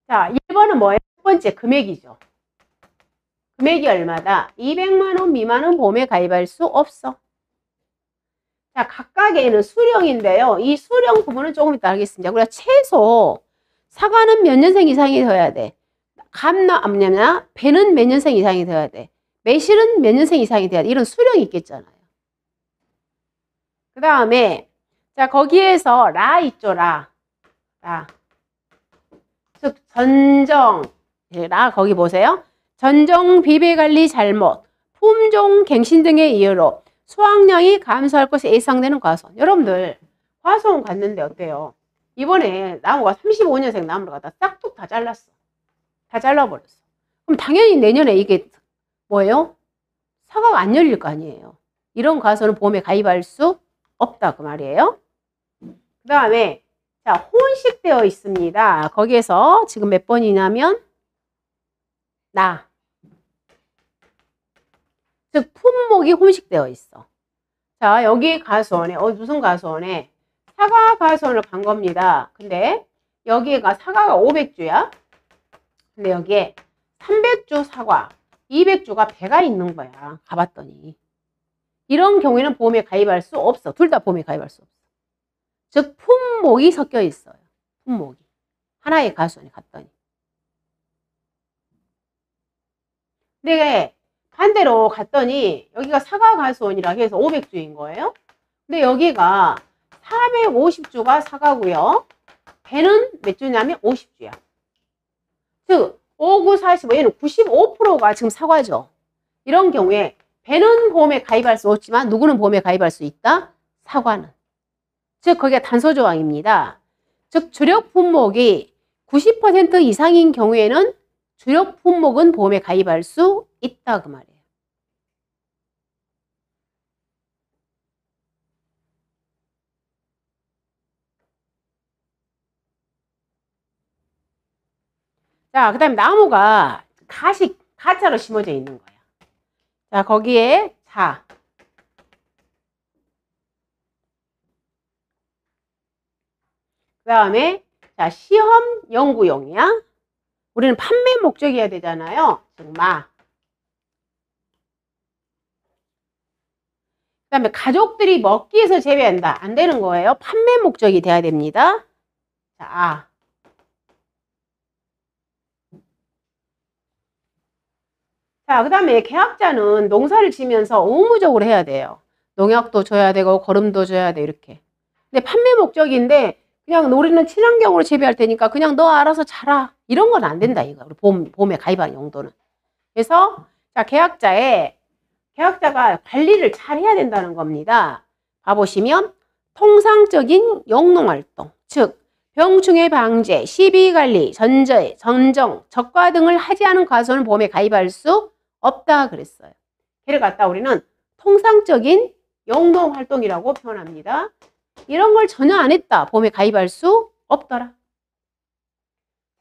자, 1번은 뭐예요? 첫 번째 금액이죠. 금액이 얼마다? 200만 원 미만은 보험에 가입할 수 없어. 자, 각각에는 수령인데요. 이 수령 부분은 조금 이따 하겠습니다. 우리가 최소 사과는 몇 년생 이상이 되어야 돼. 배는 몇 년생 이상이 되어야 돼. 매실은 몇 년생 이상이 돼야 돼. 이런 수령이 있겠잖아요. 그 다음에 자 거기에서 라 있죠. 라. 즉 전정. 라 거기 보세요. 전정 비배관리 잘못, 품종 갱신 등의 이유로 수확량이 감소할 것이 예상되는 과수원. 여러분들 과수원 갔는데 어때요? 이번에 나무가 35년생 나무를 갖다 싹둑 다 잘랐어. 다 잘라버렸어. 그럼 당연히 내년에 이게 뭐예요? 사과가 안 열릴 거 아니에요. 이런 과수원은 보험에 가입할 수 없다 그 말이에요. 그 다음에 자 혼식되어 있습니다. 거기에서 지금 몇 번이냐면 나. 즉 품목이 혼식되어 있어. 자 여기 과수원에 무슨 과수원에 사과 과수원을 간 겁니다. 근데 여기가 사과가 500주야. 근데 여기에 300주 사과, 200주가 배가 있는 거야. 가봤더니. 이런 경우에는 보험에 가입할 수 없어. 둘 다 보험에 가입할 수 없어. 즉 품목이 섞여 있어요. 품목이. 하나의 과수원에 갔더니. 근데 반대로 갔더니 여기가 사과 과수원이라 해서 500주인 거예요. 근데 여기가 450주가 사과고요. 배는 몇 주냐면 50주야. 즉 5, 9, 45 얘는 95%가 지금 사과죠. 이런 경우에 배는 보험에 가입할 수 없지만 누구는 보험에 가입할 수 있다? 사과는. 즉 거기가 탄소조항입니다. 즉 주력 품목이 90% 이상인 경우에는 주력 품목은 보험에 가입할 수 있다 그 말이에요. 자, 그 다음에 나무가 가짜로 심어져 있는 거야. 자, 거기에 그 다음에 자, 시험 연구용이야. 우리는 판매 목적이어야 되잖아요. 즉 그 다음에 가족들이 먹기 위해서 재배한다. 안 되는 거예요. 판매 목적이 돼야 됩니다. 자, 자, 그 다음에 계약자는 농사를 지면서 의무적으로 해야 돼요. 농약도 줘야 되고 거름도 줘야 돼 이렇게. 근데 판매 목적인데 그냥 우리는 친환경으로 재배할 테니까 그냥 너 알아서 자라. 이런 건 안 된다 이거. 우리 보험에 가입한 용도는. 그래서 자, 계약자가 관리를 잘 해야 된다는 겁니다. 봐보시면 통상적인 영농활동, 즉 병충해 방제, 시비관리, 전정, 적과 등을 하지 않은 과수는 보험에 가입할 수 없다 그랬어요. 걔를 갖다 우리는 통상적인 영농활동이라고 표현합니다. 이런 걸 전혀 안 했다. 보험에 가입할 수 없더라.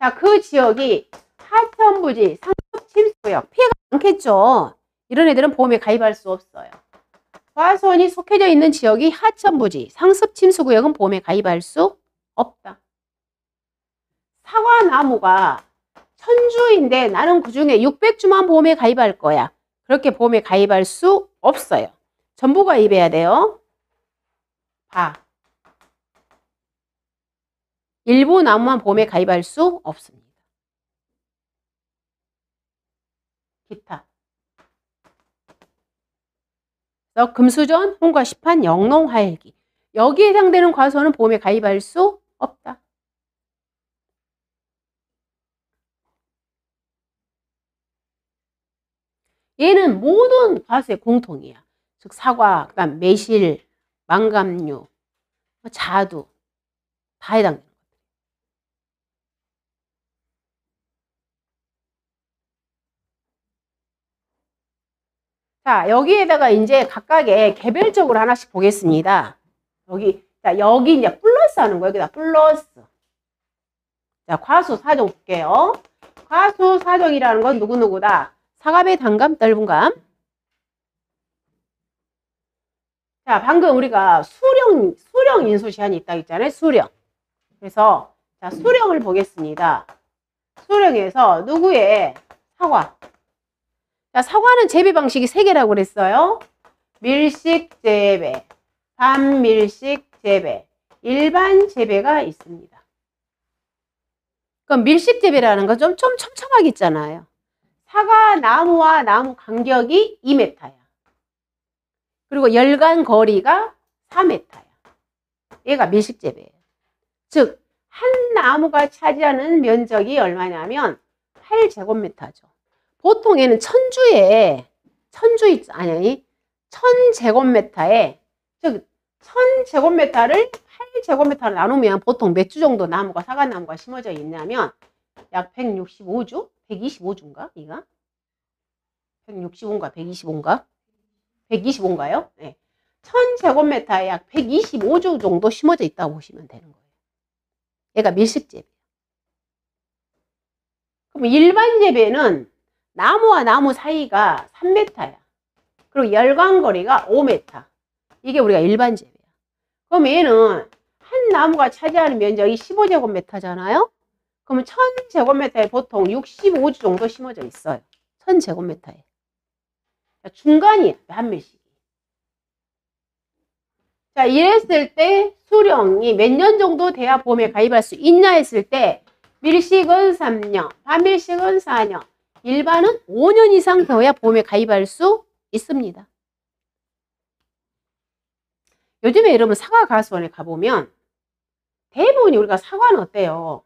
자, 그 지역이 하천부지, 상습침수구역, 피해가 많겠죠. 이런 애들은 보험에 가입할 수 없어요. 과수원이 속해져 있는 지역이 하천부지, 상습침수구역은 보험에 가입할 수 없다. 사과나무가 1000주인데 나는 그중에 600주만 보험에 가입할 거야. 그렇게 보험에 가입할 수 없어요. 전부 가입해야 돼요. 일부 나무만 보험에 가입할 수 없습니다. 기타. 금수전, 홍과 시판, 영농, 화일기. 여기에 해당되는 과수원은 보험에 가입할 수 없다. 얘는 모든 과수의 공통이야. 즉 사과, 그다음 매실, 망감류, 자두 다 해당돼요. 자, 여기에다가 이제 각각의 개별적으로 하나씩 보겠습니다. 여기 이제 플러스 하는 거예요. 여기다 플러스. 자, 과수 사정 볼게요. 과수 사정이라는 건 누구누구다. 사감의 단감, 떫은감. 자, 방금 우리가 수령 인수 제한이 있다고 했잖아요. 수령. 그래서 자, 수령을 보겠습니다. 수령에서 누구의 사과. 자, 사과는 재배 방식이 3개라고 그랬어요. 밀식 재배, 반밀식 재배, 일반 재배가 있습니다. 그럼 밀식 재배라는 건 좀 촘촘하겠잖아요. 사과 나무와 나무 간격이 2m야. 그리고 열간 거리가 4m야. 얘가 밀식 재배예요. 즉, 한 나무가 차지하는 면적이 얼마냐면 8제곱미터죠. 보통 얘는 1000제곱미터에, 즉 1000제곱미터를 8제곱미터로 나누면 보통 몇 주 정도 나무가, 사과나무가 심어져 있냐면 약 165주? 125주인가? 이가? 165인가? 125인가? 125인가요? 네. 1000제곱미터에 약 125주 정도 심어져 있다고 보시면 되는 거예요. 얘가 밀식재배. 그럼 일반 재배는 나무와 나무 사이가 3m야. 그리고 열광거리가 5m. 이게 우리가 일반 재배야. 그럼 얘는 한 나무가 차지하는 면적이 15제곱미터잖아요. 그러면 1000제곱미터에 보통 65주 정도 심어져 있어요. 1000제곱미터에. 중간이야, 한 밀씩. 자, 이랬을 때 수령이 몇 년 정도 돼야 보험에 가입할 수 있냐 했을 때 밀식은 3년, 반밀식은 4년, 일반은 5년 이상 되어야 보험에 가입할 수 있습니다. 요즘에 여러분 사과가수원에 가보면 대부분이 우리가 사과는 어때요?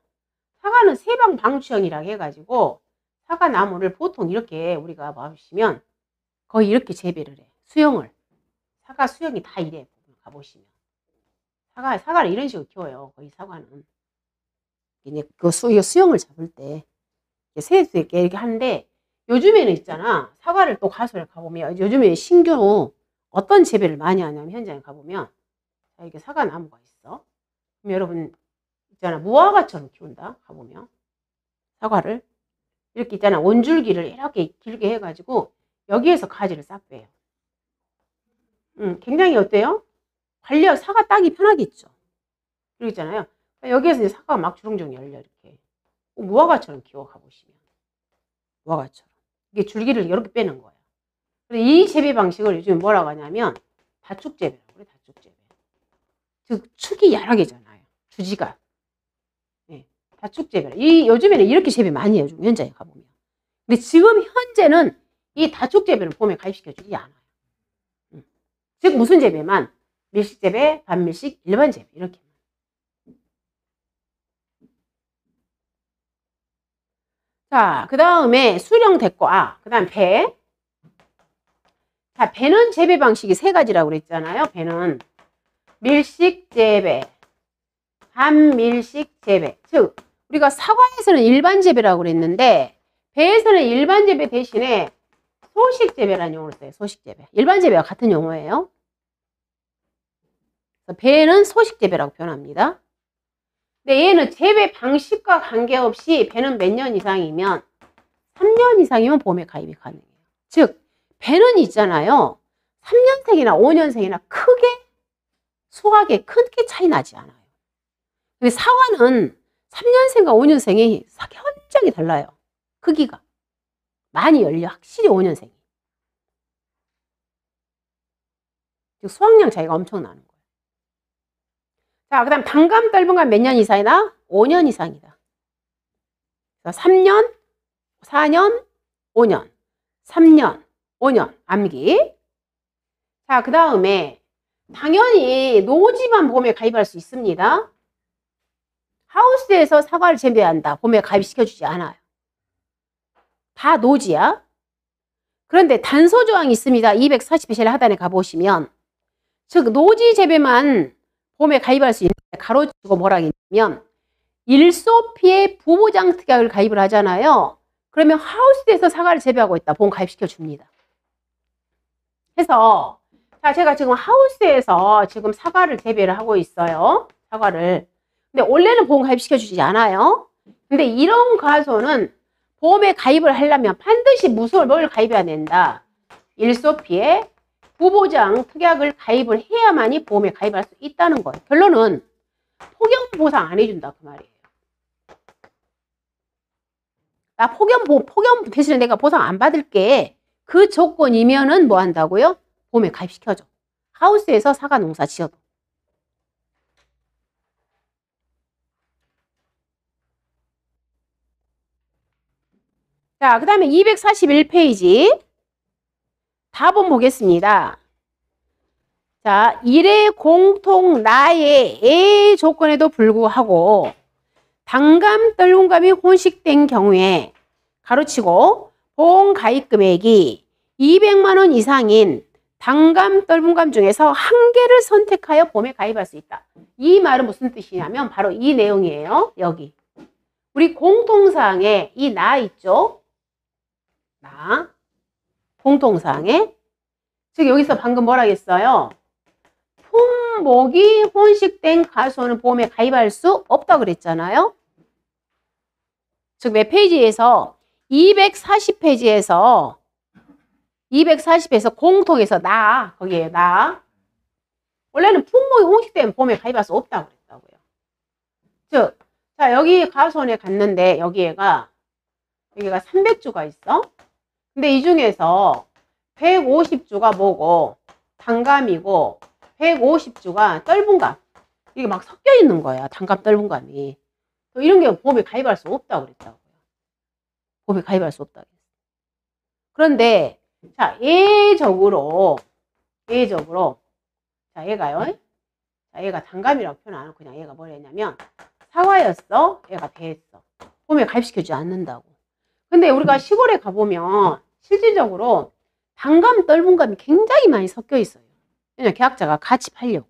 사과는 세방 방추형이라고 해가지고 사과나무를 보통 이렇게 우리가 보시면 거의 이렇게 재배를 해. 수영을. 사과 수영이 다 이래. 가보시면. 사과를 이런 식으로 키워요. 거의 사과는. 이제 그 수영을 잡을 때 셀 수 있게 이렇게 하는데, 요즘에는 있잖아. 사과를 또 가수를 가보면, 요즘에 신규 어떤 재배를 많이 하냐면, 현장에 가보면, 자, 이렇게 사과 나무가 있어. 그럼 여러분, 있잖아. 무화과처럼 키운다. 가보면. 사과를. 이렇게 있잖아. 원줄기를 이렇게 길게 해가지고, 여기에서 가지를 싹 빼요. 굉장히 어때요? 관리하고 사과 따기 편하겠죠. 그리고 있잖아요. 여기에서 이제 사과가 막 주렁주렁 열려, 이렇게. 무화과처럼 키워 가보시면. 무화과처럼. 이게 줄기를 이렇게 빼는 거예요. 이 재배 방식을 요즘 뭐라고 하냐면, 다축재배라고 그래, 다축재배. 즉, 축이 여러 개잖아요. 주지가. 네, 다축재배. 요즘에는 이렇게 재배 많이 해요, 현장에 가보면. 근데 지금 현재는 이 다축재배를 봄에 가입시켜주지 않아요. 즉, 무슨 재배만? 밀식재배, 반밀식, 일반재배. 이렇게. 자, 그 다음에 수령 됐고, 그 다음 배. 자, 배는 재배 방식이 세 가지라고 그랬잖아요. 배는 밀식 재배, 반밀식 재배. 즉, 우리가 사과에서는 일반 재배라고 그랬는데, 배에서는 일반 재배 대신에 소식 재배라는 용어를 써요. 소식 재배. 일반 재배와 같은 용어예요. 그래서 배는 소식 재배라고 표현합니다. 근데 얘는 재배 방식과 관계없이 배는 몇 년 이상이면 3년 이상이면 봄에 가입이 가능해요. 즉, 배는 있잖아요. 3년생이나 5년생이나 크게 수확에 크게 차이 나지 않아요. 근데 사과는 3년생과 5년생이 현장이 달라요. 크기가. 많이 열려. 확실히 5년생이. 즉, 수확량 차이가 엄청 나는 거예요. 자, 그 다음 단감, 떫은감 몇 년 이상이다? 5년 이상이다. 3년, 4년, 5년. 3년, 5년. 암기. 자, 그 다음에 당연히 노지만 봄에 가입할 수 있습니다. 하우스에서 사과를 재배한다. 봄에 가입시켜주지 않아요. 다 노지야. 그런데 단서조항이 있습니다. 240페이지 하단에 가보시면. 즉, 노지 재배만 봄에 가입할 수 있는데, 가로치고 뭐라 했냐면, 일소피에 부부장 특약을 가입을 하잖아요. 그러면 하우스에서 사과를 재배하고 있다. 봄 가입시켜줍니다. 해서, 자, 제가 지금 하우스에서 지금 사과를 재배를 하고 있어요. 사과를. 근데 원래는 보험 가입시켜주지 않아요. 근데 이런 과소는 보험에 가입을 하려면 반드시 뭘 가입해야 된다. 일소피에 부보장 특약을 가입을 해야만이 보험에 가입할 수 있다는 거예요. 결론은 폭염 보상 안 해준다 그 말이에요. 나 폭염 대신에 내가 보상 안 받을게. 그 조건이면은 뭐 한다고요? 보험에 가입시켜줘. 하우스에서 사과 농사 지어도. 자, 그 다음에 241페이지. 답은 보겠습니다. 자, 일의 공통 나의 조건에도 불구하고 단감, 떫은감이 혼식된 경우에 가로치고 보험 가입 금액이 200만 원 이상인 단감, 떫은감 중에서 한 개를 선택하여 보험에 가입할 수 있다. 이 말은 무슨 뜻이냐면 바로 이 내용이에요. 여기. 우리 공통사항에 이 나 있죠? 나. 공통사항에. 즉 여기서 방금 뭐라 했어요? 품목이 혼식된 가수는 보험에 가입할 수 없다고 그랬잖아요. 즉 몇 페이지에서 240페이지에서 공통에서 거기에 나. 원래는 품목이 혼식되면 보험에 가입할 수 없다고 그랬다고요. 즉, 자 여기 가수원에 갔는데 여기가 300주가 있어. 근데 이 중에서 150주가 뭐고 단감이고 150주가 떫은감. 이게 막 섞여 있는 거야. 단감, 떫은감이. 이런 게 보험에 가입할 수 없다고 그랬다고요. 보험에 가입할 수 없다고. 그런데 자, 예적으로 자, 얘가요. 자, 얘가 단감이라고 표현 안 하고 그냥 얘가 뭘 했냐면 사과였어. 얘가 배했어. 보험에 가입시켜주지 않는다고. 근데 우리가 시골에 가보면 실질적으로 단감, 떫은감이 굉장히 많이 섞여 있어요. 왜냐면 계약자가 같이 팔려고.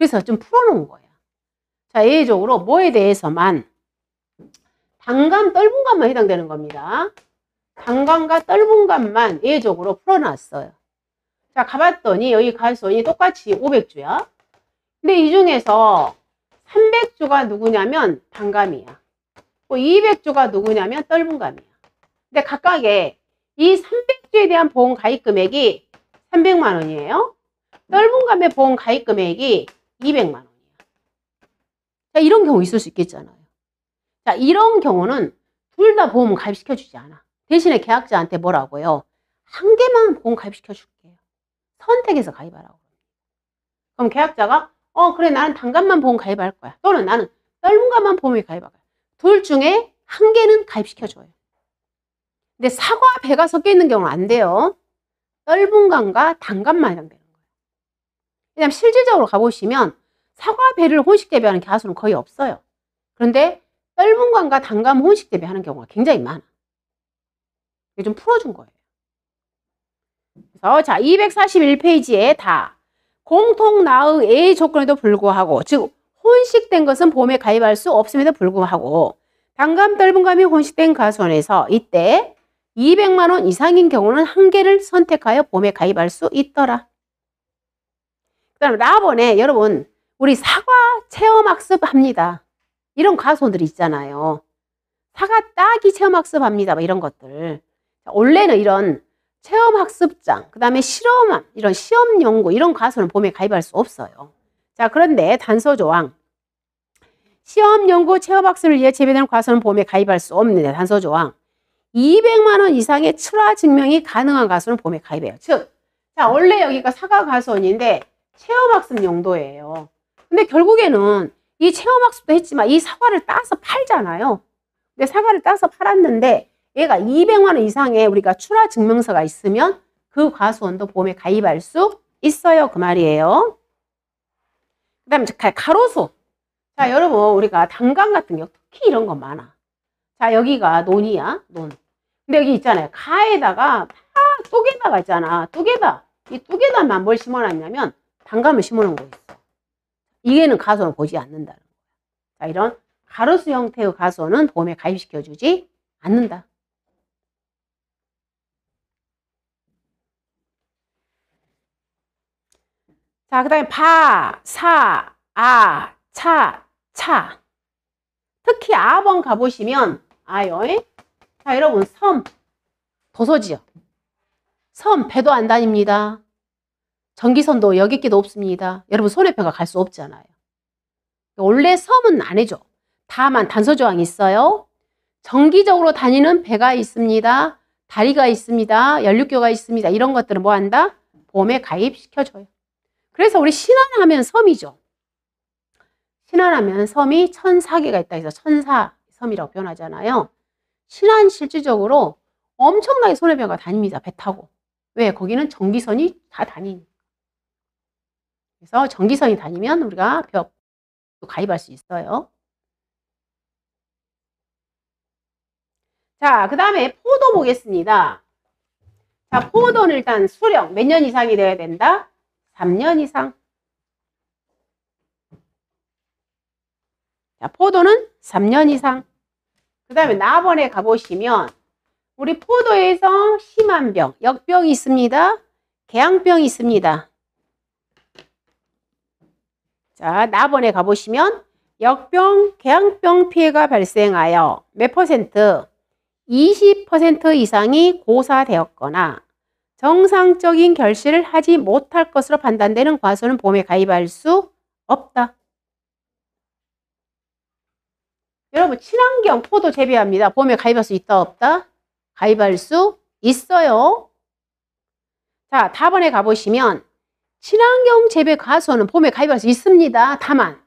그래서 좀 풀어놓은 거예요. 자, 예외적으로 뭐에 대해서만? 단감, 떫은감만 해당되는 겁니다. 단감과 떫은감만 예외적으로 풀어놨어요. 자, 가봤더니 여기 가수원이 똑같이 500주야. 근데 이 중에서 300주가 누구냐면 단감이야. 200주가 누구냐면 떫은감이야. 근데 각각의 이 300주에 대한 보험 가입 금액이 300만 원이에요. 떫은감의 보험 가입 금액이 200만 원이야. 자, 이런 경우 있을 수 있겠잖아요. 자, 이런 경우는 둘 다 보험 가입시켜주지 않아. 대신에 계약자한테 뭐라고요? 한 개만 보험 가입시켜줄게요. 선택해서 가입하라고. 그럼 계약자가 그래, 나는 단감만 보험 가입할 거야. 또는 나는 떫은감만 보험에 가입할 거야. 둘 중에 한 개는 가입시켜줘요. 근데 사과와 배가 섞여 있는 경우는 안 돼요. 떫은감과 단감만 해당되는 거예요. 왜냐하면 실질적으로 가보시면 사과와 배를 혼식 대비하는 가수는 거의 없어요. 그런데 떫은감과 단감 혼식 대비하는 경우가 굉장히 많아. 이게 좀 풀어준 거예요. 그래서 자, 241페이지에 다 공통 나의 A 조건에도 불구하고, 즉 혼식된 것은 보험에 가입할 수 없음에도 불구하고 단감, 떫은감이 혼식된 가수원에서 이때 200만 원 이상인 경우는 한 개를 선택하여 보험에 가입할 수 있더라. 그 다음에 라번에 여러분 우리 사과 체험학습 합니다. 이런 가수원들이 있잖아요. 사과 따기 체험학습 합니다. 뭐 이런 것들. 원래는 이런 체험학습장, 그 다음에 실험함, 이런 시험연구 이런 가수는 보험에 가입할 수 없어요. 자, 그런데 단서조항. 시험연구 체험학습을 위해 제외되는 과수는 보험에 가입할 수 없는데 단서조항. 200만 원 이상의 출하 증명이 가능한 가수는 보험에 가입해요. 즉, 자, 원래 여기가 사과 가수원인데 체험학습 용도예요. 근데 결국에는 이 체험학습도 했지만 이 사과를 따서 팔잖아요. 근데 사과를 따서 팔았는데 얘가 200만 원 이상의 우리가 출하 증명서가 있으면 그 과수원도 보험에 가입할 수 있어요. 그 말이에요. 그 다음에 가로수. 자, 여러분 우리가 단감 같은 경우 특히 이런 거 많아. 자, 여기가 논이야. 논. 근데 여기 있잖아요. 가에다가 뚝에다가 있잖아. 뚝에다. 이 뚝에다만 뭘 심어놨냐면 단감을 심어놓은 거 있어. 이게는 가수원 보지 않는다는 거야. 자, 이런 가로수 형태의 가수원은 보험에 가입시켜주지 않는다. 자, 그 다음에 바, 사, 아, 차, 차. 특히 아번 가보시면 아요. 자, 여러분 섬, 도서지요. 섬, 배도 안 다닙니다. 전기선도 여객기도 없습니다. 여러분 손해배가 갈 수 없잖아요. 원래 섬은 안 해줘. 다만 단서조항이 있어요. 정기적으로 다니는 배가 있습니다. 다리가 있습니다. 연륙교가 있습니다. 이런 것들은 뭐 한다? 보험에 가입시켜줘요. 그래서 우리 신안하면 섬이죠. 신안하면 섬이 1004개가 있다 해서 천사섬이라고 표현하잖아요. 신안 실질적으로 엄청나게 손해배가 다닙니다. 배 타고. 왜? 거기는 전기선이 다 다니니까. 그래서 전기선이 다니면 우리가 벽 가입할 수 있어요. 자, 그 다음에 포도 보겠습니다. 자, 포도는 일단 수령 몇 년 이상이 돼야 된다? 3년 이상. 자, 포도는 3년 이상. 그 다음에 나번에 가보시면 우리 포도에서 심한 병, 역병이 있습니다. 궤양병이 있습니다. 자, 나번에 가보시면 역병, 궤양병 피해가 발생하여 몇 퍼센트? 20% 이상이 고사되었거나 정상적인 결실을 하지 못할 것으로 판단되는 과수는 보험에 가입할 수 없다. 여러분 친환경 포도 재배합니다. 보험에 가입할 수 있다 없다? 가입할 수 있어요. 자, 다번에 가보시면 친환경 재배 과수원은 보험에 가입할 수 있습니다. 다만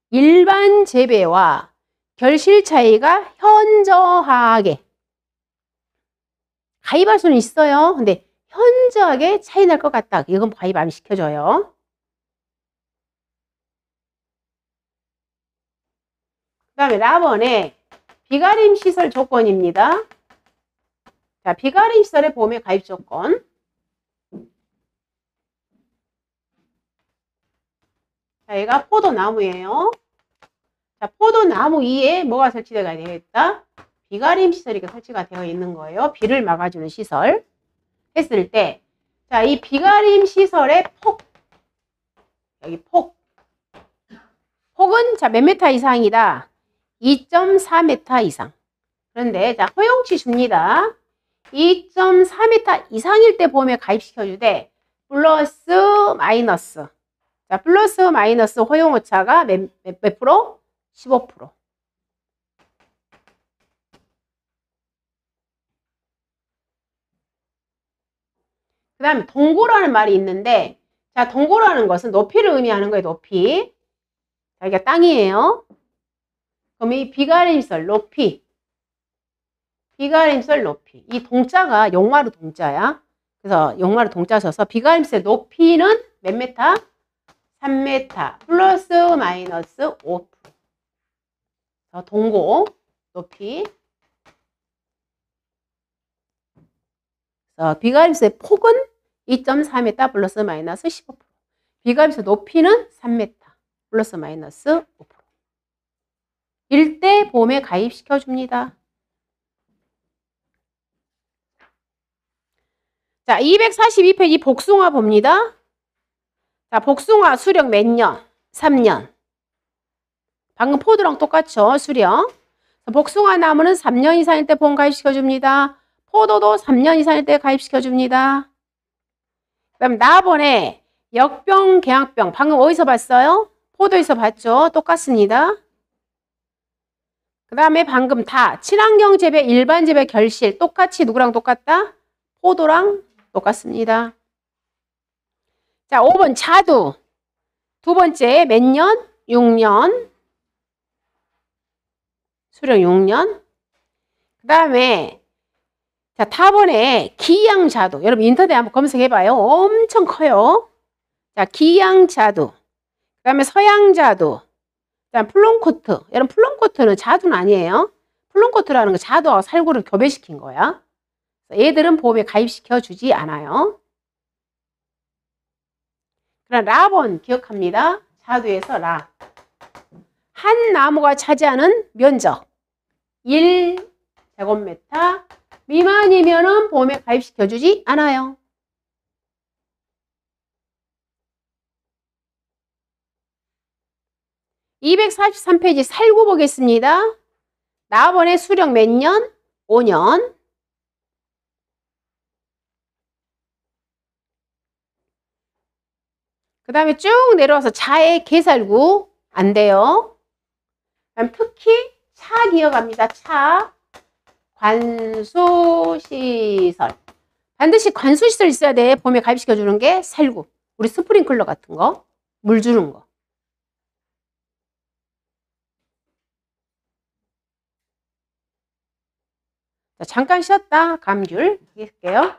일반 재배와 결실 차이가 현저하게 가입할 수는 있어요. 근데 현저하게 차이 날 것 같다. 이건 가입 안 시켜줘요. 그 다음에 라번에 비가림 시설 조건입니다. 자, 비가림 시설의 보험의 가입 조건. 자, 얘가 포도나무예요. 자, 포도나무 위에 뭐가 설치되어 되겠다? 비가림 시설이 설치가 되어 있는 거예요. 비를 막아주는 시설. 했을 때, 자, 이 비가림 시설의 여기 폭은, 자, 몇 메타 이상이다? 2.4m 이상. 그런데, 자, 허용치 줍니다. 2.4m 이상일 때 보험에 가입시켜주되, 플러스, 마이너스. 자, 플러스, 마이너스 허용오차가 몇 프로? 15%. 그 다음에 동고라는 말이 있는데, 자, 동고라는 것은 높이를 의미하는 거예요, 높이. 자, 이게 땅이에요. 그럼 이 비가림설, 높이. 비가림설, 높이. 이 동자가 용마루 동자야. 그래서 용마루 동자 써서 비가림설 높이는 몇 메타? 3m 플러스 마이너스 5%. 동고, 높이. 비가림수의 폭은 2.4m 플러스 마이너스 15%. 비가림수 높이는 3m 플러스 마이너스 5%. 일대 보험에 가입시켜 줍니다. 자, 242페이지 복숭아 봅니다. 자, 복숭아 수령 몇 년? 3년. 방금 포도랑 똑같죠? 수령. 복숭아 나무는 3년 이상일 때 보험 가입시켜 줍니다. 포도도 3년 이상일 때 가입시켜 줍니다. 그 다음 나번에 역병, 갱학병 방금 어디서 봤어요? 포도에서 봤죠? 똑같습니다. 그 다음에 방금 다 친환경 재배, 일반 재배 결실 똑같이 누구랑 똑같다? 포도랑 똑같습니다. 자, 5번 자두. 두 번째 몇 년? 6년. 수령 6년. 그 다음에 자, 타번에 기양자두. 여러분 인터넷 한번 검색해봐요. 엄청 커요. 자, 기양자두. 그 다음에 서양자두. 그 다음 플론코트. 여러분 플론코트는 자두는 아니에요. 플론코트라는 거 자두와 살구를 교배시킨 거야. 얘들은 보험에 가입시켜 주지 않아요. 그럼 라번 기억합니다. 자두에서 라. 한 나무가 차지하는 면적 1제곱미터 미만이면은 보험에 가입시켜 주지 않아요. (243페이지) 살구 보겠습니다. 나번에 수령 몇 년? 5년. 그 다음에 쭉 내려와서 자의 개살구 안 돼요. 그다음 특히 차 기억합니다. 차 관수시설. 반드시 관수시설 있어야 돼. 보험에 가입시켜 주는 게 살구. 우리 스프링클러 같은 거. 물 주는 거. 자, 잠깐 쉬었다 감귤 할게요.